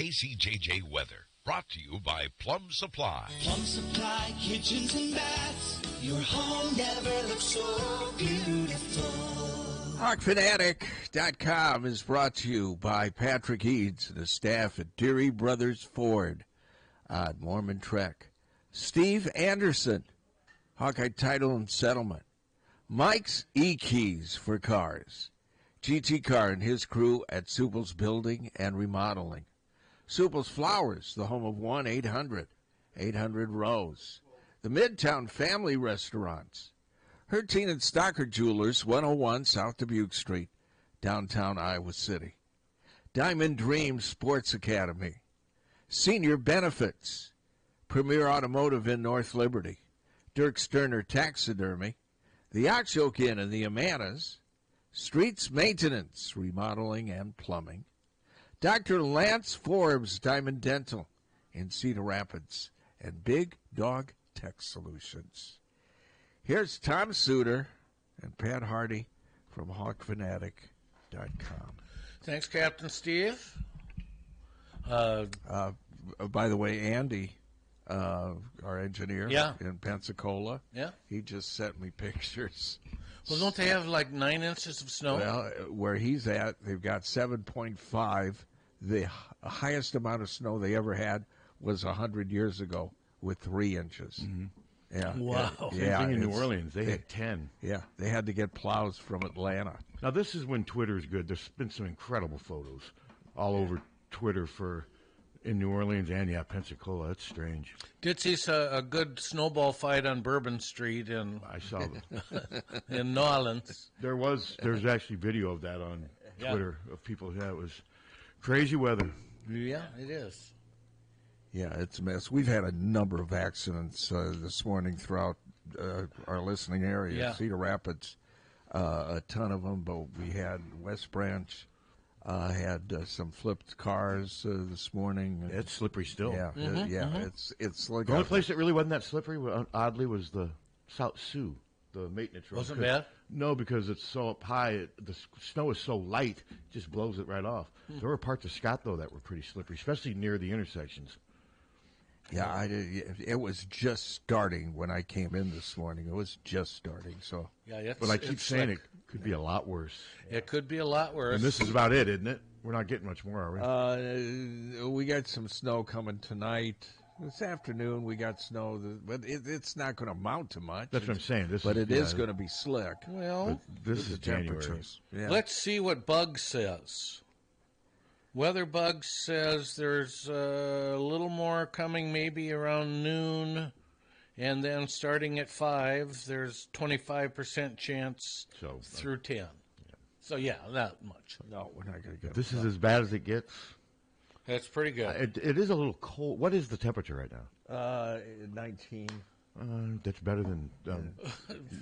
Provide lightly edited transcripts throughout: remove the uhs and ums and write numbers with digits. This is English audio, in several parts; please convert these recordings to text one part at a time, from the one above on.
KCJJ weather. Brought to you by Plum Supply. Plum Supply, kitchens and baths. Your home never looks so beautiful. Hawkfanatic.com is brought to you by Patrick Eads and the staff at Deary Brothers Ford on Mormon Trek. Steve Anderson, Hawkeye Title and Settlement. Mike's E-Keys for Cars. GT Car and his crew at Supple's Building and Remodeling. Supple's Flowers, the home of 1-800-800-ROSE. The Midtown Family Restaurants. Harty and Stocker Jewelers, 101 South Dubuque Street, downtown Iowa City. Diamond Dreams Sports Academy. Senior Benefits. Premier Automotive in North Liberty. Dirk Sterner Taxidermy. The Oxyoke Inn and the Amanas. Streets Maintenance, Remodeling and Plumbing. Dr. Lance Forbes Diamond Dental in Cedar Rapids. And Big Dog Tech Solutions. Here's Tom Suter and Pat Harty from Hawkfanatic.com. Thanks, Captain Steve. By the way, Andy, our engineer in Pensacola, he just sent me pictures. Well, don't they have like 9 inches of snow? Well, where he's at, they've got 7.5. The highest amount of snow they ever had was 100 years ago with 3 inches. Mm-hmm. Yeah. Wow. Same thing in New Orleans. They had 10. Yeah, they had to get plows from Atlanta. Now, this is when Twitter's good. There's been some incredible photos all over Twitter in New Orleans and, Pensacola. That's strange. Did see a good snowball fight on Bourbon Street I saw them. in New Orleans. There's actually video of that on Twitter of people. Yeah, it was crazy weather. Yeah, it is. Yeah, it's a mess. We've had a number of accidents this morning throughout our listening area. Yeah. Cedar Rapids, a ton of them, but we had West Branch had some flipped cars this morning. It's slippery still. Yeah, it's like the only place that really wasn't that slippery, oddly, was the South Sioux, the maintenance road. Wasn't bad? No, because it's so up high, the snow is so light, it just blows it right off. There were parts of Scott, though, that were pretty slippery, especially near the intersections. Yeah, it was just starting when I came in this morning. It was just starting. So, but I keep saying it could be a lot worse. It could be a lot worse. And this is about it, isn't it? We're not getting much more, are we? We got some snow coming tonight. This afternoon we got snow, but it's not going to amount to much. That's what I'm saying. It is going to be slick. Well, this is January. Yeah. Let's see what Bug says. Weather Bug says there's a little more coming maybe around noon, and then starting at 5, there's 25% chance through 10. Yeah. So, not much. No, we're not going to get This is as bad as it gets. That's pretty good. It is a little cold. What is the temperature right now? 19. That's better than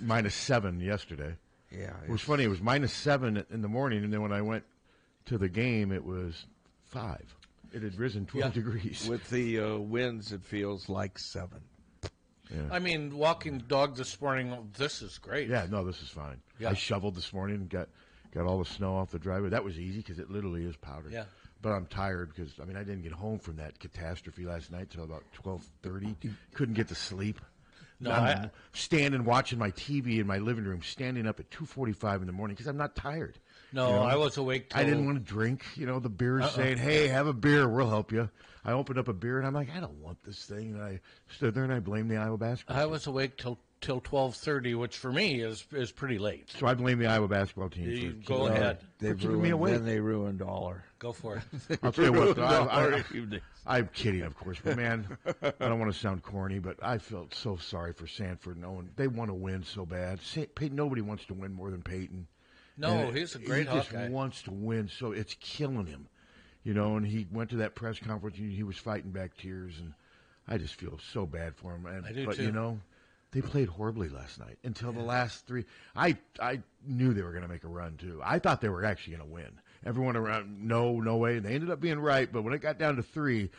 -7 yesterday. Yeah. It was funny. It was -7 in the morning, and then when I went to the game, it was 5. It had risen 12 degrees. With the winds, it feels like 7. Yeah. I mean, walking the dog this morning, this is great. Yeah, no, this is fine. Yeah. I shoveled this morning and got all the snow off the driveway. That was easy because it literally is powder. Yeah. But I'm tired because, I didn't get home from that catastrophe last night till about 12:30. Couldn't get to sleep. No, I'm standing watching my TV in my living room, standing up at 2:45 in the morning because I'm not tired. No, I was awake till... I didn't want to drink. The beer's saying, hey, have a beer, we'll help you. I opened up a beer, and I'm like, I don't want this thing. And I stood there, and I blamed the Iowa basketball team. I was awake till 12:30, which for me is pretty late. So I blame the Iowa basketball team. Go ahead. They ruined all our... Go for it. I'll tell you what, I'm kidding, of course, but man, I don't want to sound corny, but I felt so sorry for Sanford and Owen. They want to win so bad. Nobody wants to win more than Peyton. No, he's a great Hawkeye. He just wants to win, so it's killing him. And he went to that press conference, and he was fighting back tears, and I just feel so bad for him. I do, but, too. They played horribly last night until the last 3. I knew they were going to make a run, too. I thought they were actually going to win. Everyone around, no way. And they ended up being right, but when it got down to 3,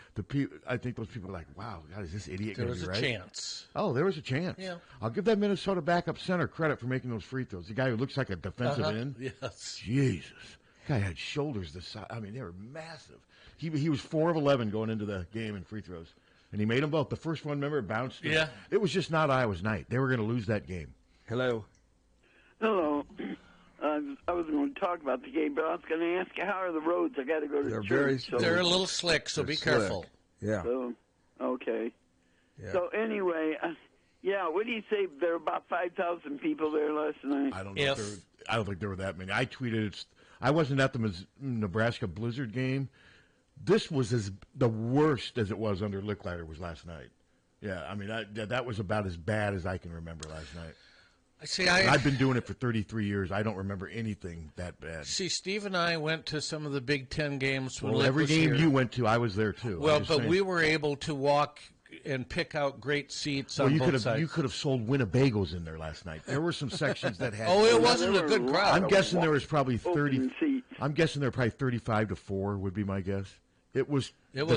I think those people were like, wow, God, is this idiot going to be right? There was a chance. Oh, there was a chance. Yeah. I'll give that Minnesota backup center credit for making those free throws. The guy who looks like a defensive end. Yes. Jesus. Guy had shoulders this size. They were massive. He was 4 of 11 going into the game in free throws, and he made them both. The first one, remember, it bounced. Yeah. It was just not Iowa's night. They were going to lose that game. Hello. Hello. I was going to talk about the game, but I was going to ask you, how are the roads? I got to go to They're church. very They're a little slick, so They're be slick. careful. Yeah. So, okay. Yeah. So anyway, what do you say? There were about 5,000 people there last night. I don't know. I don't think there were that many. I tweeted. I wasn't at the Nebraska Blizzard game. This was the worst as it was under Licklider was last night. Yeah, I mean that was about as bad as I can remember last night. I've been doing it for 33 years. I don't remember anything that bad. See, Steve and I went to some of the Big Ten games when Well, Lick every was game here. you went to, I was there too. Well, but we were able to walk and pick out great seats on both sides. You could have sold Winnebagos in there last night. There were some sections that had. Oh, it wasn't a good crowd. I'm guessing there was probably Open 30. seats. I'm guessing there were probably 35 to 4 would be my guess. It was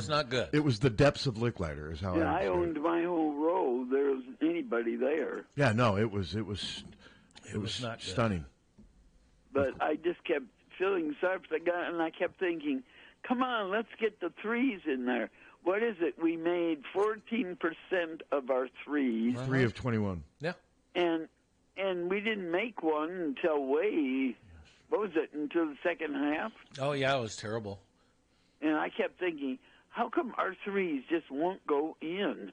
not good. It was the depths of Licklider is how Yeah, I I understood owned my whole row. There wasn't anybody there. it. Yeah, no, it was not good. stunning. But I just kept feeling sorry for the guy, and I kept thinking, come on, let's get the threes in there. What is it? We made 14% of our threes, 3 of 21. Yeah. and we didn't make one until what was it, until the second half? Oh, yeah, it was terrible. And I kept thinking, how come our threes just won't go in?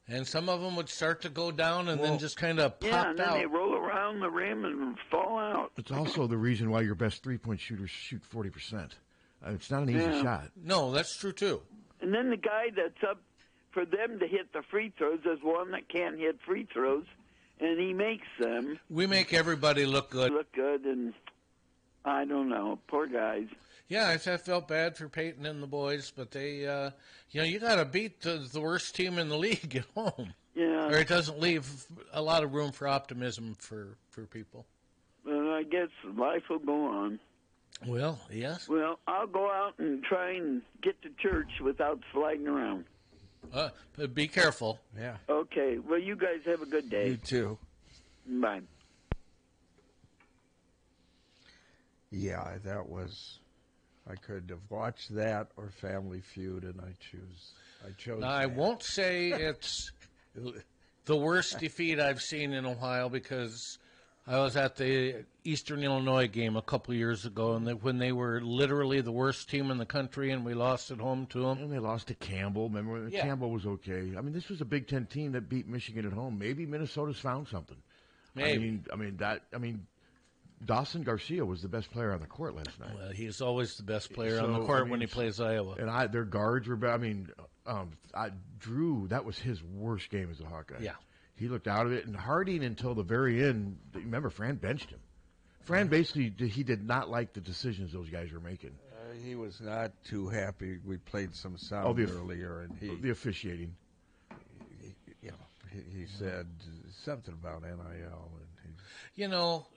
And some of them would start to go down and then just kind of Yeah, popped and then out. they roll around the rim and fall out. It's also the reason why your best 3-point shooters shoot 40%. It's not an easy Yeah. shot. No, that's true, too. And then the guy that's up for them to hit the free throws is one that can't hit free throws, and he makes them We make everybody look good. look good, and I don't know, poor guys. Yeah, I felt bad for Peyton and the boys, but they, you got to beat the worst team in the league at home. Yeah, Or it doesn't leave a lot of room for optimism for people. but I guess life will go on. Well, yes. Well, I'll go out and try and get to church without sliding around. But be careful. Yeah. Okay, well, you guys have a good You day. too. Bye. Yeah, that was. I could have watched that or Family Feud, and I chose. Now, I that. won't say it's the worst defeat I've seen in a while because I was at the Eastern Illinois game a couple of years ago, and when they were literally the worst team in the country, and we lost at home to them. And they lost to Campbell. Remember when Yeah. Campbell was okay? I mean, this was a Big Ten team that beat Michigan at home. Maybe Minnesota's found something. Maybe. I mean, Dawson Garcia was the best player on the court last night. Well, he's always the best player on the So, court I mean, when he plays Iowa. And their guards were bad. I mean, Drew, that was his worst game as a Hawkeye. Yeah. He looked out of it. And Harty, until the very end, remember, Fran benched him. Fran basically, he did not like the decisions those guys were making. He was not too happy. We played some sound earlier, and The officiating. he said something about NIL, and NIL.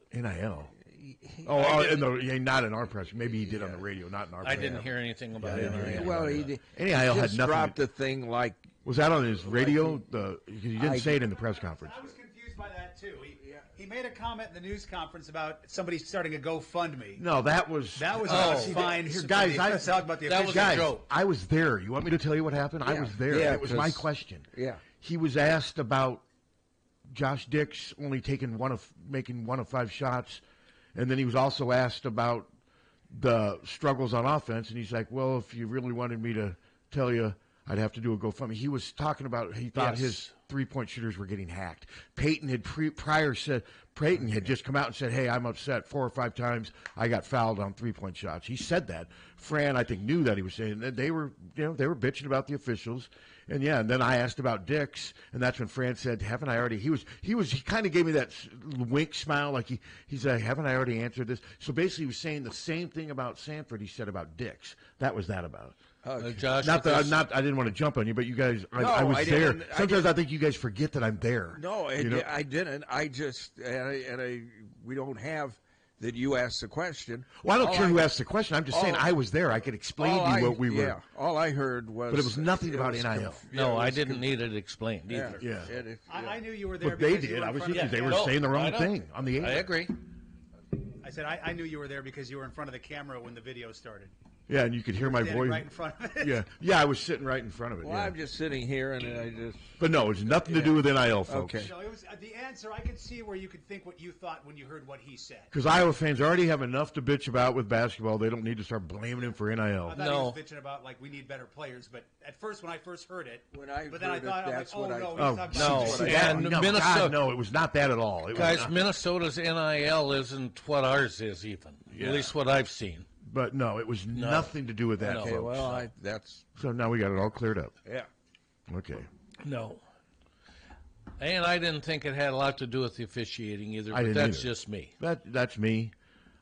he Not in our press. Maybe he did on the radio, not in our press. I didn't hear anything about Yeah, it. yeah. well, he NIL had just nothing dropped to- a thing like Was that on his radio? Because you didn't say it in the press conference. I was confused by that too. He made a comment in the news conference about somebody starting a GoFundMe. No, that was fine. Guys, I talk about the that was official. a joke. I was there. You want me to tell you what happened? I Yeah. was there. Yeah, It was my 'cause- question. yeah. He was asked about Josh Dix only making one of 5 shots, and then he was also asked about the struggles on offense, and he's like, "Well, if you really wanted me to tell you, I'd have to do a GoFundMe." He was talking about he thought his 3-point shooters were getting hacked. Peyton had Peyton had just come out and said, "Hey, I'm upset 4 or 5 times. I got fouled on 3-point shots." He said that. Fran, I think, knew that he was saying that. They were bitching about the officials. And then I asked about Dix, and that's when Fran said, "Haven't I already?" He kind of gave me that wink smile, like he said, "Haven't I already answered this?" So basically, he was saying the same thing about Sanford he said about Dix. That was that about. Josh, I didn't want to jump on you, but you guys, I was there. Sometimes I think you guys forget that I'm there. No, I didn't. I just we don't have that. You asked the question. Well, I don't care who asked the question. I'm just saying I was there. I could explain to you what we were. Yeah, all I heard was. But it was nothing about was NIL. No, I didn't need it explained either. Yeah. I knew you were there. But they because you did. were in Obviously, front of they the were camera. saying the I wrong know. thing on the air. I agree. I said I knew you were there because you were in front of the camera when the video started. Yeah, and you could hear my Standing voice. right in front of it. Yeah, I was sitting right in front of it. Well, yeah. I'm just sitting here, and I just. But no, it's nothing to do with NIL, folks. Okay. No, it was the answer. I could see where you could think what you thought when you heard what he said. Because Iowa fans already have enough to bitch about with basketball. They don't need to start blaming him for I NIL. thought No. he was bitching about like we need better players, but at first when I first heard it, When I but then I heard it, thought I'm like, that's oh what I no, thought. he's talking No. about See, And no, Minnesota- God, no, it was not that at all. It was Guys, not. Minnesota's NIL isn't what ours is even. Yeah. At least what I've seen. But no, it was nothing to do with that, No. Okay, folks. well, that's. So now we got it all cleared up. Yeah. Okay. No. And I didn't think it had a lot to do with the officiating either, I but didn't that's either. just me. That's me.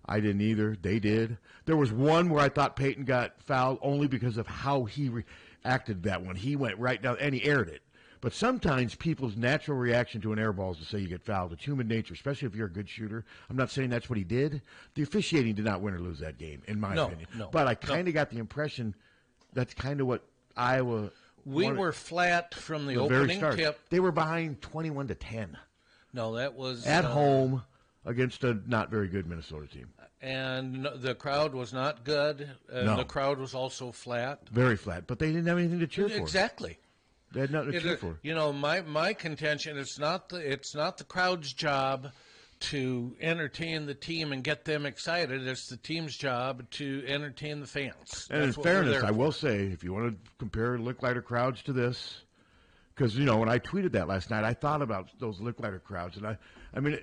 I didn't either. They did. There was one where I thought Peyton got fouled only because of how he reacted to that one. He went right down and he aired it. But sometimes people's natural reaction to an air ball is to say you get fouled. It's human nature, especially if you're a good shooter. I'm not saying that's what he did. The officiating did not win or lose that game, in my opinion. No, but I kind of got the impression that's kind of what Iowa. We wanted were flat from the from the very opening start. tip. They were behind 21-10 No, that was at home against a not very good Minnesota team. And the crowd was not good. No. The crowd was also flat. Very flat, but they didn't have anything to cheer for. Exactly. They had nothing to cheer for. You know, my contention it's not the crowd's job to entertain the team and get them excited. It's the team's job to entertain the fans. And in That's what we're fairness, there I for. will say, if you want to compare Licklider crowds to this, because when I tweeted that last night, I thought about those Licklider crowds, and I mean,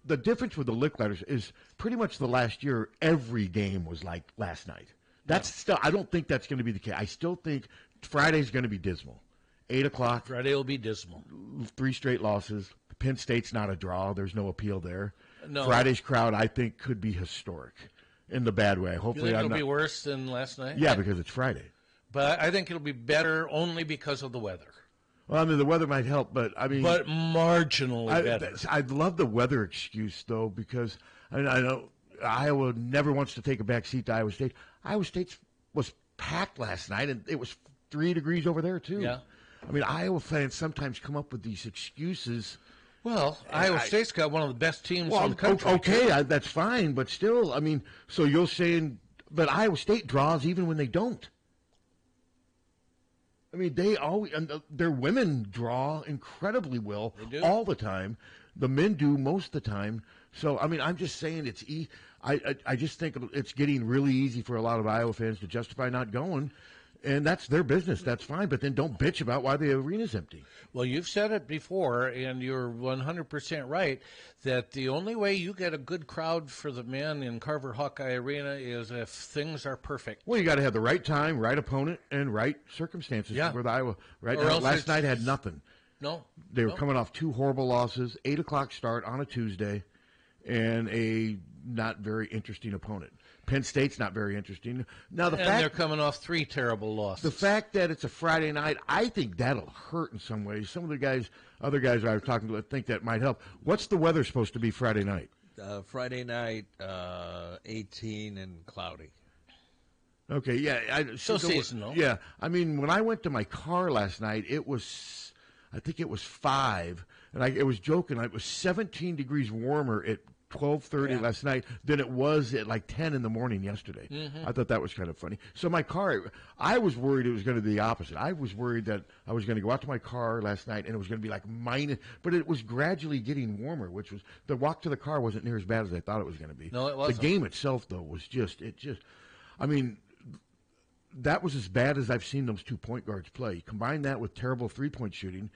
the difference with the Licklighters is pretty much the last year. Every game was like last night. That's still. I don't think that's going to be the case. I still think Friday's going to be dismal. 8 o'clock, Friday will be dismal. 3 straight losses. Penn State's not a draw. There's no appeal there. No. Friday's crowd, I think, could be historic in the bad way. You Hopefully, think I'm it'll not. be worse than last night? Yeah, because it's Friday. But I think it'll be better only because of the weather. Well, I mean, the weather might help, but I mean, But marginally better. I'd love the weather excuse though, because I know Iowa never wants to take a back seat to Iowa State. Iowa State was packed last night, and it was 3 degrees over there too. Yeah. I mean, Iowa fans sometimes come up with these excuses. Well, Iowa State's got one of the best teams in the country. Okay, that's fine, but still, I mean, so you're saying, but Iowa State draws even when they don't. I mean, they always, and their women draw incredibly well all the time. The men do most of the time. So, I mean, I'm just saying it's I just think it's getting really easy for a lot of Iowa fans to justify not going. And that's their business. That's fine. But then don't bitch about why the arena's empty. Well, you've said it before, and you're 100% right, that the only way you get a good crowd for the men in Carver Hawkeye Arena is if things are perfect. Well, you got to have the right time, right opponent, and right circumstances. Yeah. For the Iowa. Right Or now, else last it's- night had nothing. No. They were coming off 2 horrible losses, 8 o'clock start on a Tuesday, and a not very interesting opponent. Penn State's not very interesting. Now And they're coming off 3 terrible losses. the fact that it's a Friday night, I think that'll hurt in some ways. Some of the other guys I was talking to, I think that might help. What's the weather supposed to be Friday night? Friday night, 18 and cloudy. Okay, yeah. So seasonal. Yeah. I mean, when I went to my car last night, I think it was 5, and I was joking. It was 17 degrees warmer at 12:30 last night than it was at like 10 in the morning yesterday. Mm-hmm. I thought that was kind of funny. So my car, I was worried it was going to be the opposite. I was worried that I was going to go out to my car last night and it was going to be like minus, but it was gradually getting warmer, which was, the walk to the car wasn't near as bad as I thought it was going to be. No, it wasn't. The game itself, though, was I mean, that was as bad as I've seen those 2 point guards play. Combine that with terrible 3-point shooting,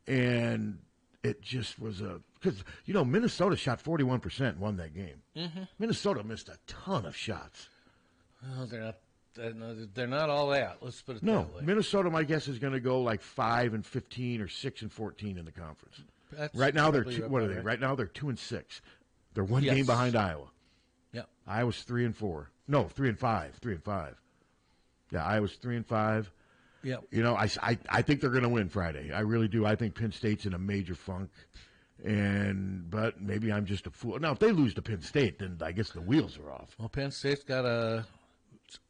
and it just was because Minnesota shot 41% and won that game. Mm-hmm. Minnesota missed a ton of shots. Well, they're not all that. Let's put it that way. Minnesota, my guess, is going to go like 5-15 or 6-14 in the conference. That's Right now they're probably what are about they? right. Right now they're 2-6. They're one Yes. game behind Iowa. Yeah. Iowa's 3-4. No, 3-5. 3-5. Yeah, Iowa's 3-5. Yeah. I think they're going to win Friday. I really do. I think Penn State's in a major funk, but maybe I'm just a fool. Now, if they lose to Penn State, then I guess the wheels are off. Well, Penn State's got a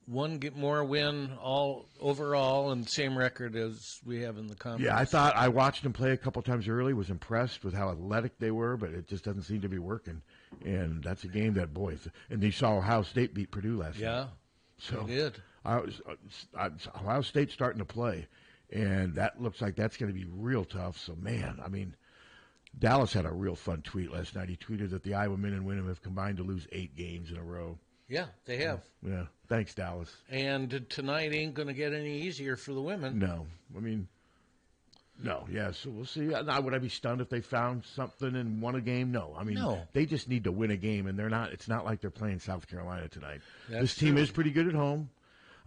more win overall and same record as we have in the conference. Yeah, I watched them play a couple times early. Was impressed with how athletic they were, but it just doesn't seem to be working. And that's a game that and you saw Ohio State beat Purdue last night. Yeah. So They did. Ohio State's starting to play, and that looks like that's going to be real tough. So, man, I mean, Dallas had a real fun tweet last night. He tweeted that the Iowa men and women have combined to lose 8 games in a row. Yeah, they have. Yeah, thanks, Dallas. And tonight ain't going to get any easier for the women. No, I mean, no, yeah, so we'll see. Now, would I be stunned if they found something and won a game? No. I mean, No. They just need to win a game, and they're not. It's not like they're playing South Carolina tonight. That's this team true. is pretty good at home.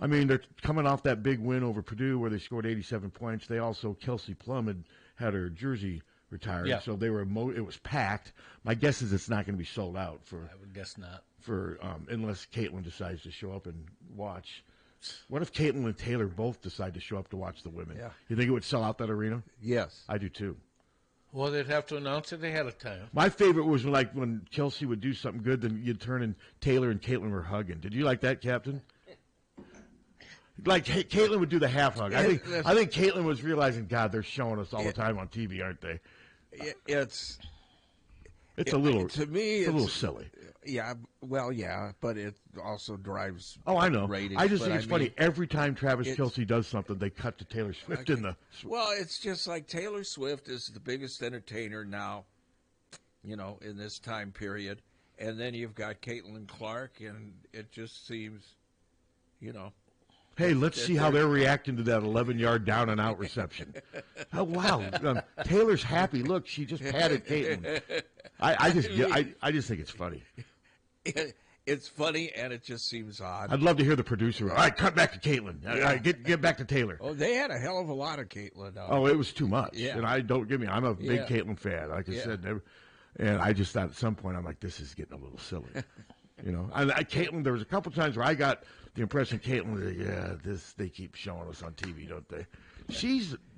I mean, they're coming off that big win over Purdue where they scored 87 points. They also, Kelsey Plum had her jersey retired, Yeah. so they were it was packed. My guess is it's not going to be sold out I would guess not. unless Caitlin decides to show up and watch. What if Caitlin and Taylor both decide to show up to watch the women? Yeah. You think it would sell out that arena? Yes. I do too. Well, they'd have to announce it ahead of time. My favorite was like when Kelsey would do something good, then you'd turn and Taylor and Caitlin were hugging. Did you like that, Captain? Like Caitlin would do the half hug. I think Caitlin was realizing, God, they're showing us all the time on TV, aren't they? It's a little to me. It's a little silly. Yeah, well, yeah, but it also drives. Oh, I know. Ratings, I just but think it's funny. Every time Travis Kelsey does something, they cut to Taylor Swift in the. Well, it's just like Taylor Swift is the biggest entertainer now, in this time period, and then you've got Caitlin Clark, and it just seems, Hey, let's see how they're reacting to that 11-yard down and out reception. Oh wow, Taylor's happy. Look, she just patted Caitlin. I just think it's funny. It's funny, and it just seems odd. I'd love to hear the producer. All right, cut back to Caitlin. All right, get back to Taylor. Oh, they had a hell of a lot of Caitlin. Oh, it was too much. Yeah. And I'm a big Yeah. Caitlin fan. Like I said, and I just thought at some point I'm like, this is getting a little silly. And Caitlin, there was a couple times where I got the impression Caitlin was like, they keep showing us on TV, don't they?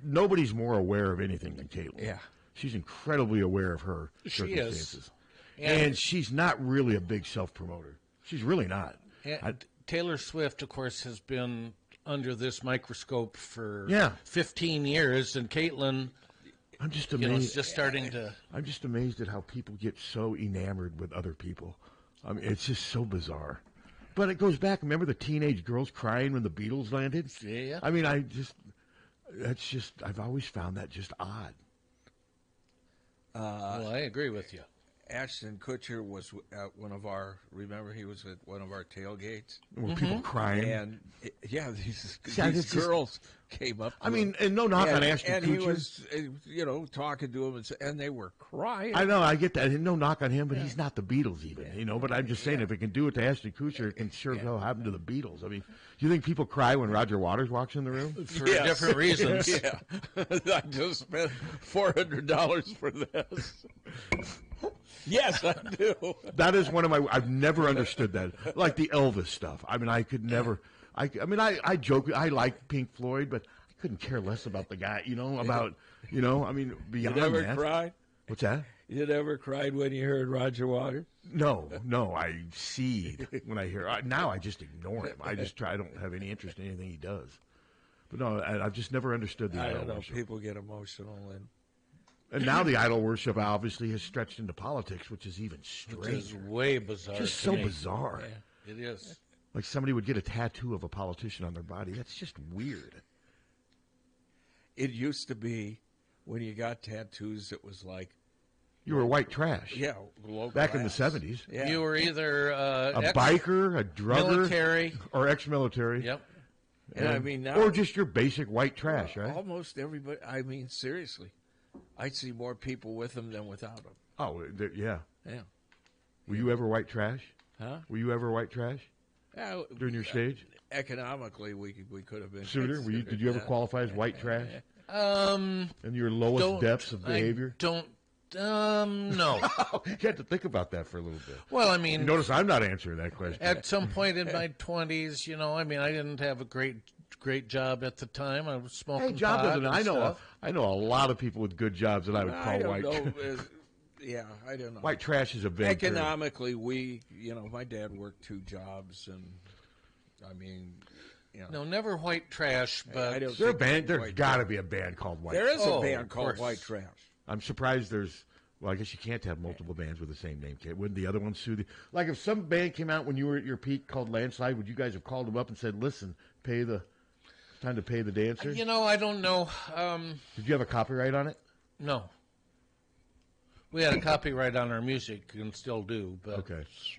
Nobody's more aware of anything than Caitlin. Yeah. She's incredibly aware of her She is. circumstances. And- And she's not really a big self-promoter. She's really not. And Taylor Swift, of course, has been under this microscope for 15 years, and Caitlin, I'm just is amazed. just starting to. I'm just amazed at how people get so enamored with other people. I mean, it's just so bizarre. But it goes back. Remember the teenage girls crying when the Beatles landed? Yeah. I mean, I've always found that just odd. Well, I agree with you. Ashton Kutcher was at he was at one of our tailgates. Were people crying? And these it's just- girls came up. To I mean, him, and no knock on Ashton and Kutcher. he was, talking to him, and they were crying. I know, I get that. And no knock on him, but he's not the Beatles even, But I'm just saying, if it can do it to Ashton Kutcher, it can sure as hell happen to the Beatles. I mean, do you think people cry when Roger Waters walks in the room? For different reasons. Yeah, I just spent $400 for this. Yes, I do. That is one of I've never understood that. Like the Elvis stuff. I mean, I could never. I joke. I like Pink Floyd, but I couldn't care less about the guy. I mean, beyond You never that. cried? What's that? You never cried when you heard Roger Waters? No. I seed when I hear. Now I just ignore him. I don't have any interest in anything he does. But no, I've just never understood the I idol don't know. worship. People get emotional And now the idol worship obviously has stretched into politics, which is even Which is stranger. way bizarre. Just to so me. bizarre. Yeah, it is. Like somebody would get a tattoo of a politician on their body. That's just weird. It used to be when you got tattoos, it was like, You were white trash. low Back in the class. 70s. Yeah. You were either A biker, a drugger, military. or ex-military. Yep. And I mean, now, or just your basic white trash, right? almost everybody, I mean, seriously, I see more people with them than without them. Oh, yeah. Yeah. Were you ever white trash? Huh? Were you ever white trash during your stage? Economically, we could have been. Suter, did you ever qualify as white trash? In your Don't- lowest depths of behavior? No. You had to think about that for a little bit. Well, I You mean, notice I'm not answering that question. at some point in my 20s, I didn't have a great job at the time. I was smoking Hey, job pot doesn't. and stuff. I know a lot of people with good jobs that I would I call don't white. know. Yeah, I don't know. White trash is a vague term. Economically, my dad worked 2 jobs, and I mean, No, never white trash, I but don't There's think got to white be a band called White There is Trash. a Oh, band of called course. White Trash. I'm surprised there's Well, I guess you can't have multiple bands with the same name. Wouldn't the other one sue the... Like, if some band came out when you were at your peak called Landslide, would you guys have called them up and said, listen, it's time to pay the dancer? I don't know. Did you have a copyright on it? No. We had a copyright on our music and still do, but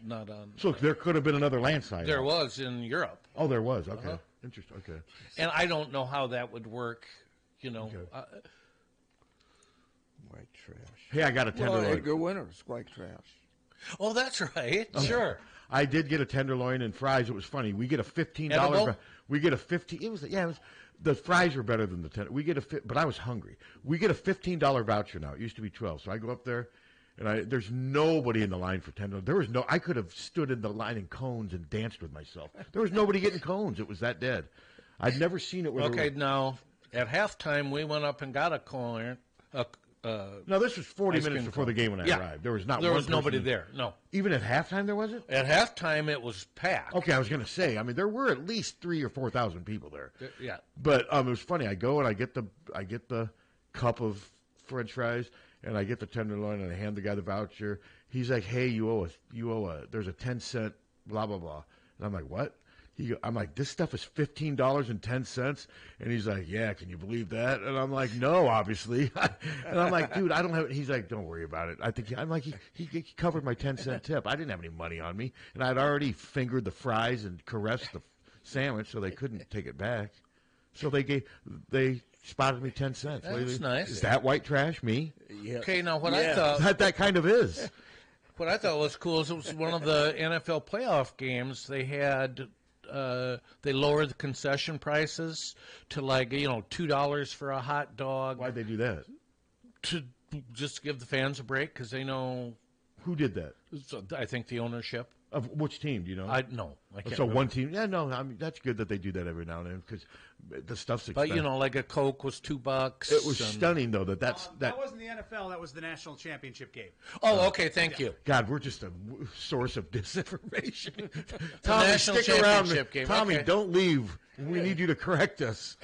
not on... So there could have been another Landslide. There was in Europe. Oh, there was. Okay. Interesting. Okay. And I don't know how that would work, Okay. White trash. Hey, I got a tenderloin. Edgar Winter's white trash. Oh, that's right. Sure. I did get a tenderloin and fries. It was funny. We get a $15. Edible? We get a $15. It was the fries were better than the tender. We get but I was hungry. We get a $15 voucher now. It used to be 12. So I go up there, and there's nobody in the line for tenderloin. There was no. I could have stood in the line in cones and danced with myself. There was nobody getting cones. It was that dead. I'd never seen it. Okay, now at halftime we went up and got a cone. No, this was 40 minutes before the game when I arrived. There was nobody there. No. Even at halftime there wasn't? At halftime it was packed. Okay, I was going to say. I mean, there were at least 3,000 or 4,000 people there. Yeah. But it was funny. I go and I get the cup of French fries and I get the tenderloin and I hand the guy the voucher. He's like, "Hey, there's a 10-cent blah blah blah." And I'm like, "What?" I'm like, "This stuff is $15.10, and he's like, "Yeah, can you believe that?" And I'm like, "No, obviously." And I'm like, "Dude, I don't have it." He's like, "Don't worry about it." I'm like, he covered my 10-cent tip. I didn't have any money on me, and I'd already fingered the fries and caressed the sandwich, so they couldn't take it back. So they spotted me 10 cents. That's nice. Is that white trash? Me? Yeah. Okay, now what I thought That kind of is. What I thought was cool is it was one of the NFL playoff games. They had. They lowered the concession prices to $2 for a hot dog. Why'd they do that? To just give the fans a break because they know. Who did that? I think the ownership. Of which team? Do you know? I can't. So one team? Yeah, no. I mean, that's good that they do that every now and then because the stuff's expensive. But like a Coke was $2. It was stunning though that wasn't the NFL. That was the national championship game. Oh, okay. Thank you. God, we're just a source of disinformation. Tommy, national stick around. championship game. Tommy, Okay. don't leave. We need you to correct us.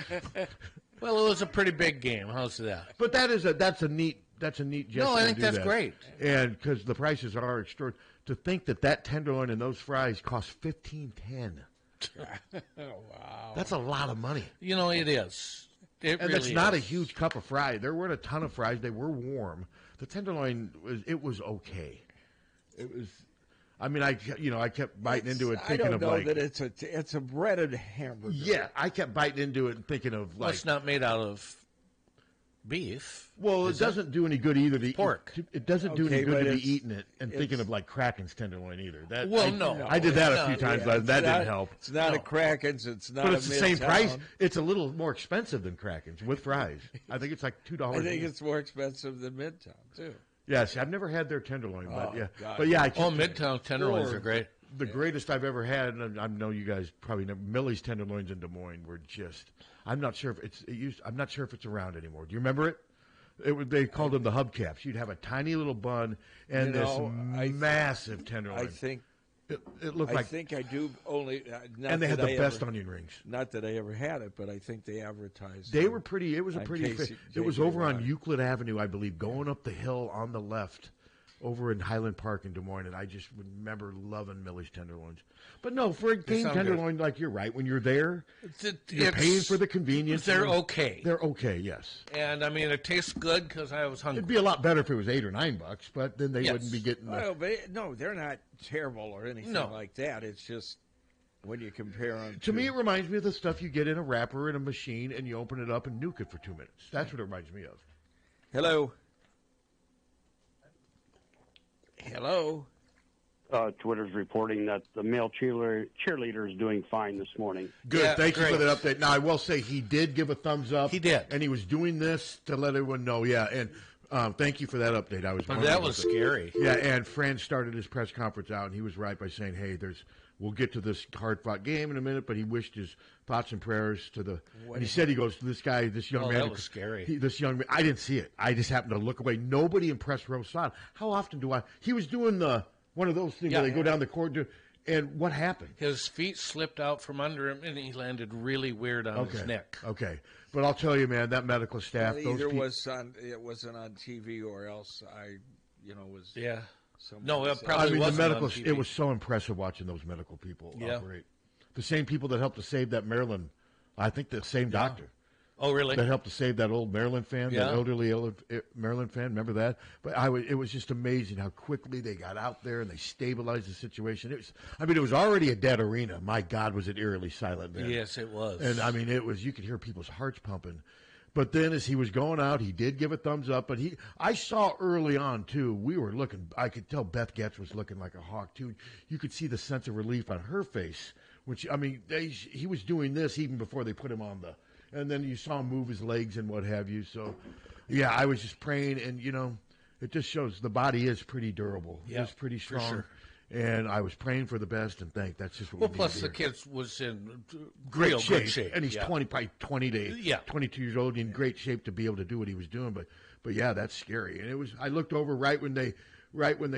Well, it was a pretty big game. How's that? But that's a neat gesture. No, I think to do that's that. great. And because the prices are extraordinary, to think that tenderloin and those fries cost $15.10. Wow. That's a lot of money. It is. It And really that's not is. a huge cup of fry. There weren't a ton of fries. They were warm. The tenderloin was okay. It was. I mean, I kept biting into it, thinking I don't of know like that it's a breaded hamburger. Yeah, I kept biting into it and thinking of Well, like. it's not made out of beef. Well, it doesn't do any good either. Pork. It doesn't do any Okay, good but to be eating it and thinking it's- of like Kraken's tenderloin either. No. I did that a few No, times. Yeah, that it's didn't not- help. It's not a Kraken's. It's not But a it's the same Midtown. price. It's a little more expensive than Kraken's with fries. I think it's like $2. I think it's more expensive than Midtown too. Yes, I've never had their tenderloin, but Oh, yeah, God. but yeah. Midtown tenderloins are great. The greatest I've ever had, and I know you guys probably know, Millie's tenderloins in Des Moines were just. I'm not sure if I'm not sure if it's around anymore. Do you remember it? They called them the hubcaps. You'd have a tiny little bun and massive tenderloin. I think it looked I like. think I do only. Not And they had that the I best ever- onion rings. Not that I ever had it, but I think they advertised. They them were pretty. It was a on pretty. Casey- It was JJ over on Watt. Euclid Avenue, I believe, going up the hill on the left, over in Highland Park in Des Moines, and I just remember loving Millie's tenderloins. But no, for a game sound tenderloin, like you're right, when you're there, you're It's- paying for the convenience. They're okay. They're okay, yes. And I mean, it tastes good because I was hungry. It'd be a lot better if it was $8 or $9, but then they Yes. wouldn't be getting. Well, but no, they're not terrible or anything No. like that. It's just when you compare them. To me, it reminds me of the stuff you get in a wrapper in a machine, and you open it up and nuke it for 2 minutes. That's what it reminds me of. Hello. Hello. Twitter's reporting that the male cheerleader is doing fine this morning. Good. Yeah, Thank you for great. that update. Now, I will say he did give a thumbs up. He did. And he was doing this to let everyone know. Yeah. And thank you for that update. I was. But wondering that was about scary. Yeah. And Fran started his press conference out, and he was right by saying, "Hey, we'll get to this hard-fought game in a minute," but he wished his thoughts and prayers to the. And he said, "He goes, this young man. That was scary. This young man. I didn't see it. I just happened to look away. Nobody in press row saw it. How often do I? He was doing one of those things Yeah. where they go down the court. And what happened? His feet slipped out from under him, and he landed really weird on his neck. Okay. But I'll tell you, man, that medical staff. Either it wasn't on TV or else was Yeah. somebody No, it said. probably I mean, the wasn't medical. on TV. It was so impressive watching those medical people Yeah. operate. The same people that helped to save that Maryland. I think the same doctor. Oh, really? That helped to save that old Maryland fan, Yeah. that elderly Maryland fan. Remember that? But it was just amazing how quickly they got out there and they stabilized the situation. It was already a dead arena. My God, was it eerily silent then? Yes, it was. And I mean, you could hear people's hearts pumping. But then as he was going out, he did give a thumbs up. But I saw early on, too, we were looking, I could tell Beth Getz was looking like a hawk, too. You could see the sense of relief on her face. Which, I mean, he was doing this even before they put him on and then you saw him move his legs and what have you. So, yeah, I was just praying. And, it just shows the body is pretty durable. Yeah, It's pretty for strong. sure. And I was praying for the best and that's just what well, we need plus to the hear. kid was in Great real shape. good shape. And he's yeah. 22 years old, in great shape to be able to do what he was doing. But yeah, that's scary. And I looked over right when they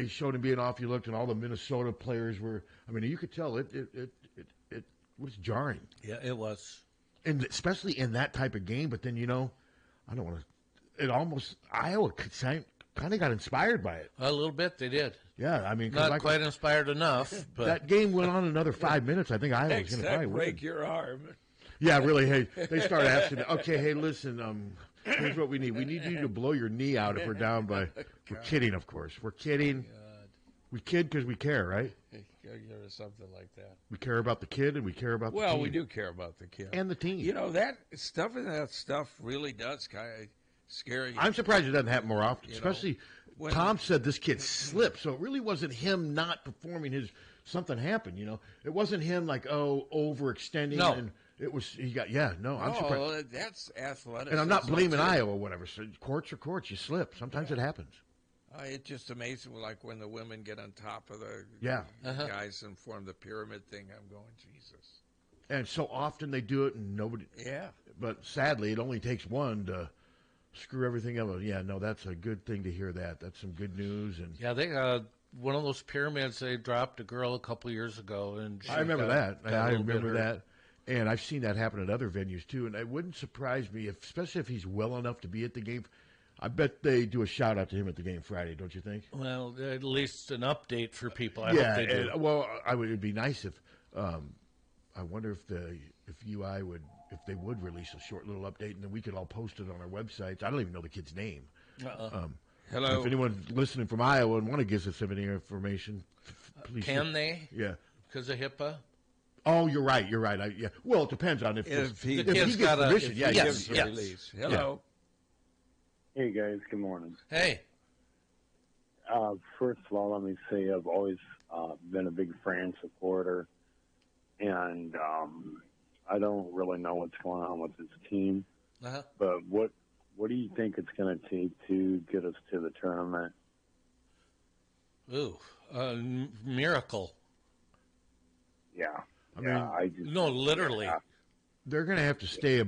showed him being off. You looked, and all the Minnesota players were. I mean, you could tell it was jarring. Yeah, it was. And especially in that type of game. But then I don't want to. It almost Iowa kind of got inspired by it. A little bit, they did. Yeah, I mean, 'cause Not quite inspired enough, but that game went on another 5 minutes. I think Iowa was going to probably Except win. break your arm. Yeah, really. Hey, they started asking, okay, hey, listen, here's what we need. We need you to blow your knee out if we're down by. We're kidding, of course. We're kidding. We kid because we care, right? Or something like that. We care about the kid and we care about the team. Well, we do care about the kid. And the team. That stuff really does kind of scare you. I'm surprised it doesn't happen more often, especially when Tom said this kid slipped, so it really wasn't him not performing something happened, It wasn't him overextending. No. And it was, I'm surprised. Oh, that's athletic. And I'm not blaming Iowa or whatever. So courts are courts. You slip. Sometimes it happens. It's just amazing, like when the women get on top of the guys and form the pyramid thing. I'm going, Jesus. And so often they do it, and nobody. Yeah. But sadly, it only takes one to screw everything up. Yeah, no, that's a good thing to hear. That's some good news. And yeah, they one of those pyramids. They dropped a girl a couple years ago, and I remember that. I remember that. And I've seen that happen at other venues too. And it wouldn't surprise me, especially if he's well enough to be at the game. I bet they do a shout out to him at the game Friday, don't you think? Well, at least an update for people. I yeah, hope they do. It'd be nice if. I wonder if UI would, if they would release a short little update, and then we could all post it on our websites. I don't even know the kid's name. Hello. If anyone's listening from Iowa and want to give us any information, please. Can they? Yeah. Because of HIPAA. Oh, you're right. Yeah. Well, it depends on if he the kid's gets got permission. Yes, He gives the yes. release. Hello. Hey guys, good morning. Hey. First of all, let me say I've always been a big Fran supporter, and I don't really know what's going on with this team. Uh-huh. But what do you think it's going to take to get us to the tournament? Ooh, miracle. Yeah. I mean, No, literally. they're going to have to stay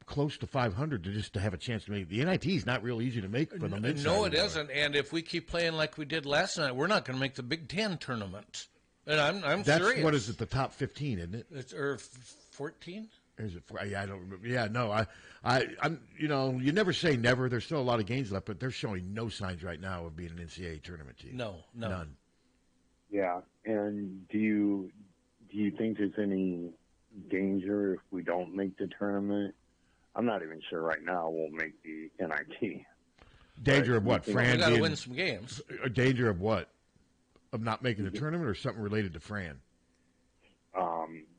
close to 500 to have a chance to make the NIT is not real easy to make for the mid. No, it isn't. And if we keep playing like we did last night, we're not going to make the Big Ten tournament. And I'm That's serious. what is it? The top 15, isn't it? It's 14. Is it? Yeah, I don't remember. Yeah, no, I'm. You never say never. There's still a lot of games left, but they're showing no signs right now of being an NCAA tournament team. No, None. Yeah, and do you think there's any danger if we don't make the tournament? I'm not even sure right now we'll make the NIT. Danger of what? We Fran got to being, win some games. Danger of what? Of not making the tournament, or something related to Fran?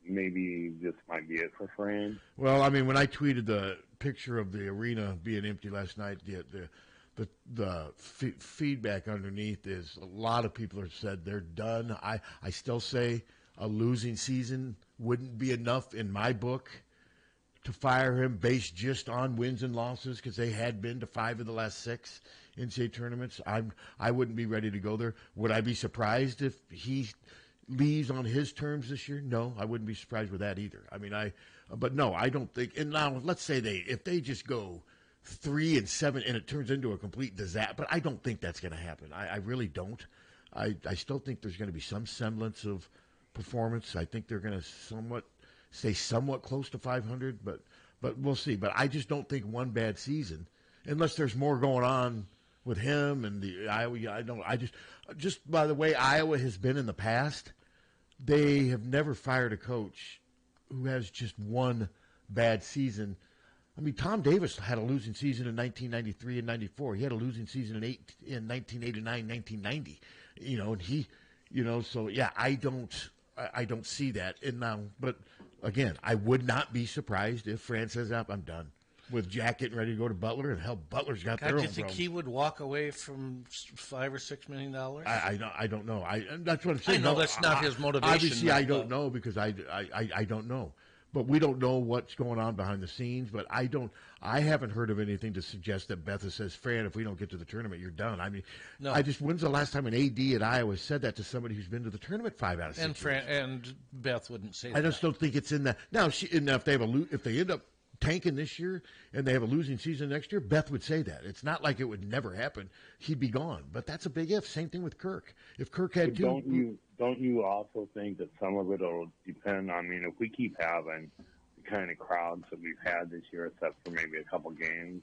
Maybe this might be it for Fran. Well, I mean, when I tweeted the picture of the arena being empty last night, the feedback underneath is a lot of people have said they're done. I still say a losing season wouldn't be enough in my book to fire him based just on wins and losses, because they had been to 5 of the last 6 NCAA tournaments. I wouldn't be ready to go there. Would I be surprised if he leaves on his terms this year? No, I wouldn't be surprised with that either. I mean, but no, I don't think. And now, let's say if they just go 3-7 and it turns into a complete disaster, but I don't think that's going to happen. I really don't. I still think there's going to be some semblance of performance. I think they're going to stay somewhat close to 500, but we'll see. But I just don't think one bad season, unless there's more going on with him and the Iowa. I just by the way Iowa has been in the past, they have never fired a coach who has just one bad season. I mean, Tom Davis had a losing season in 1993 and 94. He had a losing season in 1989, 1990. And he, so yeah, I don't see that. And now, but again, I would not be surprised if Fran says, "I'm done." With Jack getting ready to go to Butler, and hell, Butler's got their own. Do you think problem. he would walk away from $5 or $6 million? I don't know. That's what I'm saying. I know that's not his motivation. Obviously, I don't know because I don't know. But we don't know what's going on behind the scenes. But I haven't heard of anything to suggest that Beth says, "Fran, if we don't get to the tournament, you're done." I mean, no. When's the last time an AD at Iowa said that to somebody who's been to the tournament 5 out of 6 years? And Beth wouldn't say that. I just don't think it's in that. Now, if they end up tanking this year and they have a losing season next year, Beth would say that. It's not like it would never happen. He'd be gone. But that's a big if. Same thing with Kirk. If Kirk had don't you also think that some of it will depend? I mean, if we keep having the kind of crowds that we've had this year, except for maybe a couple games,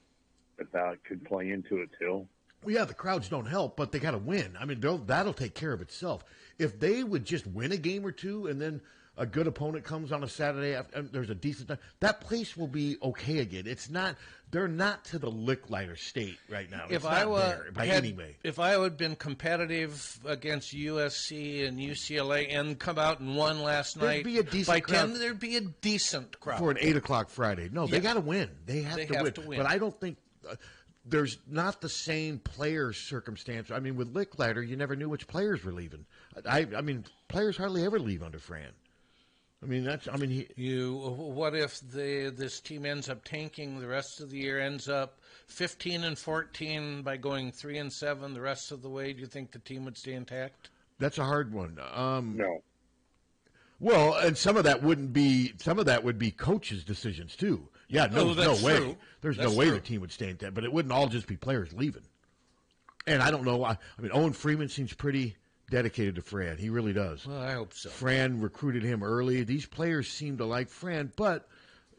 that could play into it too. Well, yeah, the crowds don't help, but they got to win. I mean, that'll take care of itself. If they would just win a game or two and then a good opponent comes on a Saturday after, there's a decent time, that place will be okay again. They're not to the Licklider state right now. If Iowa had been competitive against USC and UCLA and come out and won last night, be a decent by crowd. 10, there'd be a decent crowd. For an 8 o'clock Friday. No, they got to win. They have to win. But I don't think there's not the same player circumstance. I mean, with Licklider, you never knew which players were leaving. I mean, players hardly ever leave under Fran. I mean, what if this team ends up tanking the rest of the year, ends up 15-14 by going 3-7 the rest of the way? Do you think the team would stay intact? That's a hard one. No. Well, and some of that would be coaches' decisions too. Yeah, no way. True. There's no way the team would stay intact, but it wouldn't all just be players leaving. And I don't know. I mean, Owen Freeman seems pretty dedicated to Fran. He really does. Well, I hope so. Fran recruited him early. These players seem to like Fran, but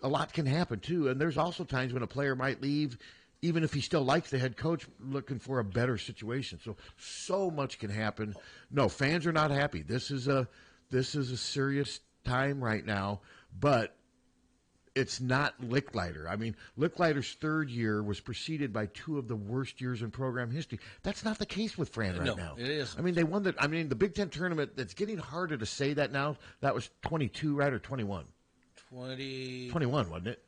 a lot can happen too. And there's also times when a player might leave, even if he still likes the head coach, looking for a better situation. So much can happen. No, fans are not happy. This is a serious time right now, but it's not Licklider. I mean, Licklider's third year was preceded by 2 of the worst years in program history. That's not the case with Fran right now. It is. I mean, they won the Big Ten tournament. That's getting harder to say that now. That was 22, right, or 21? 21, wasn't it?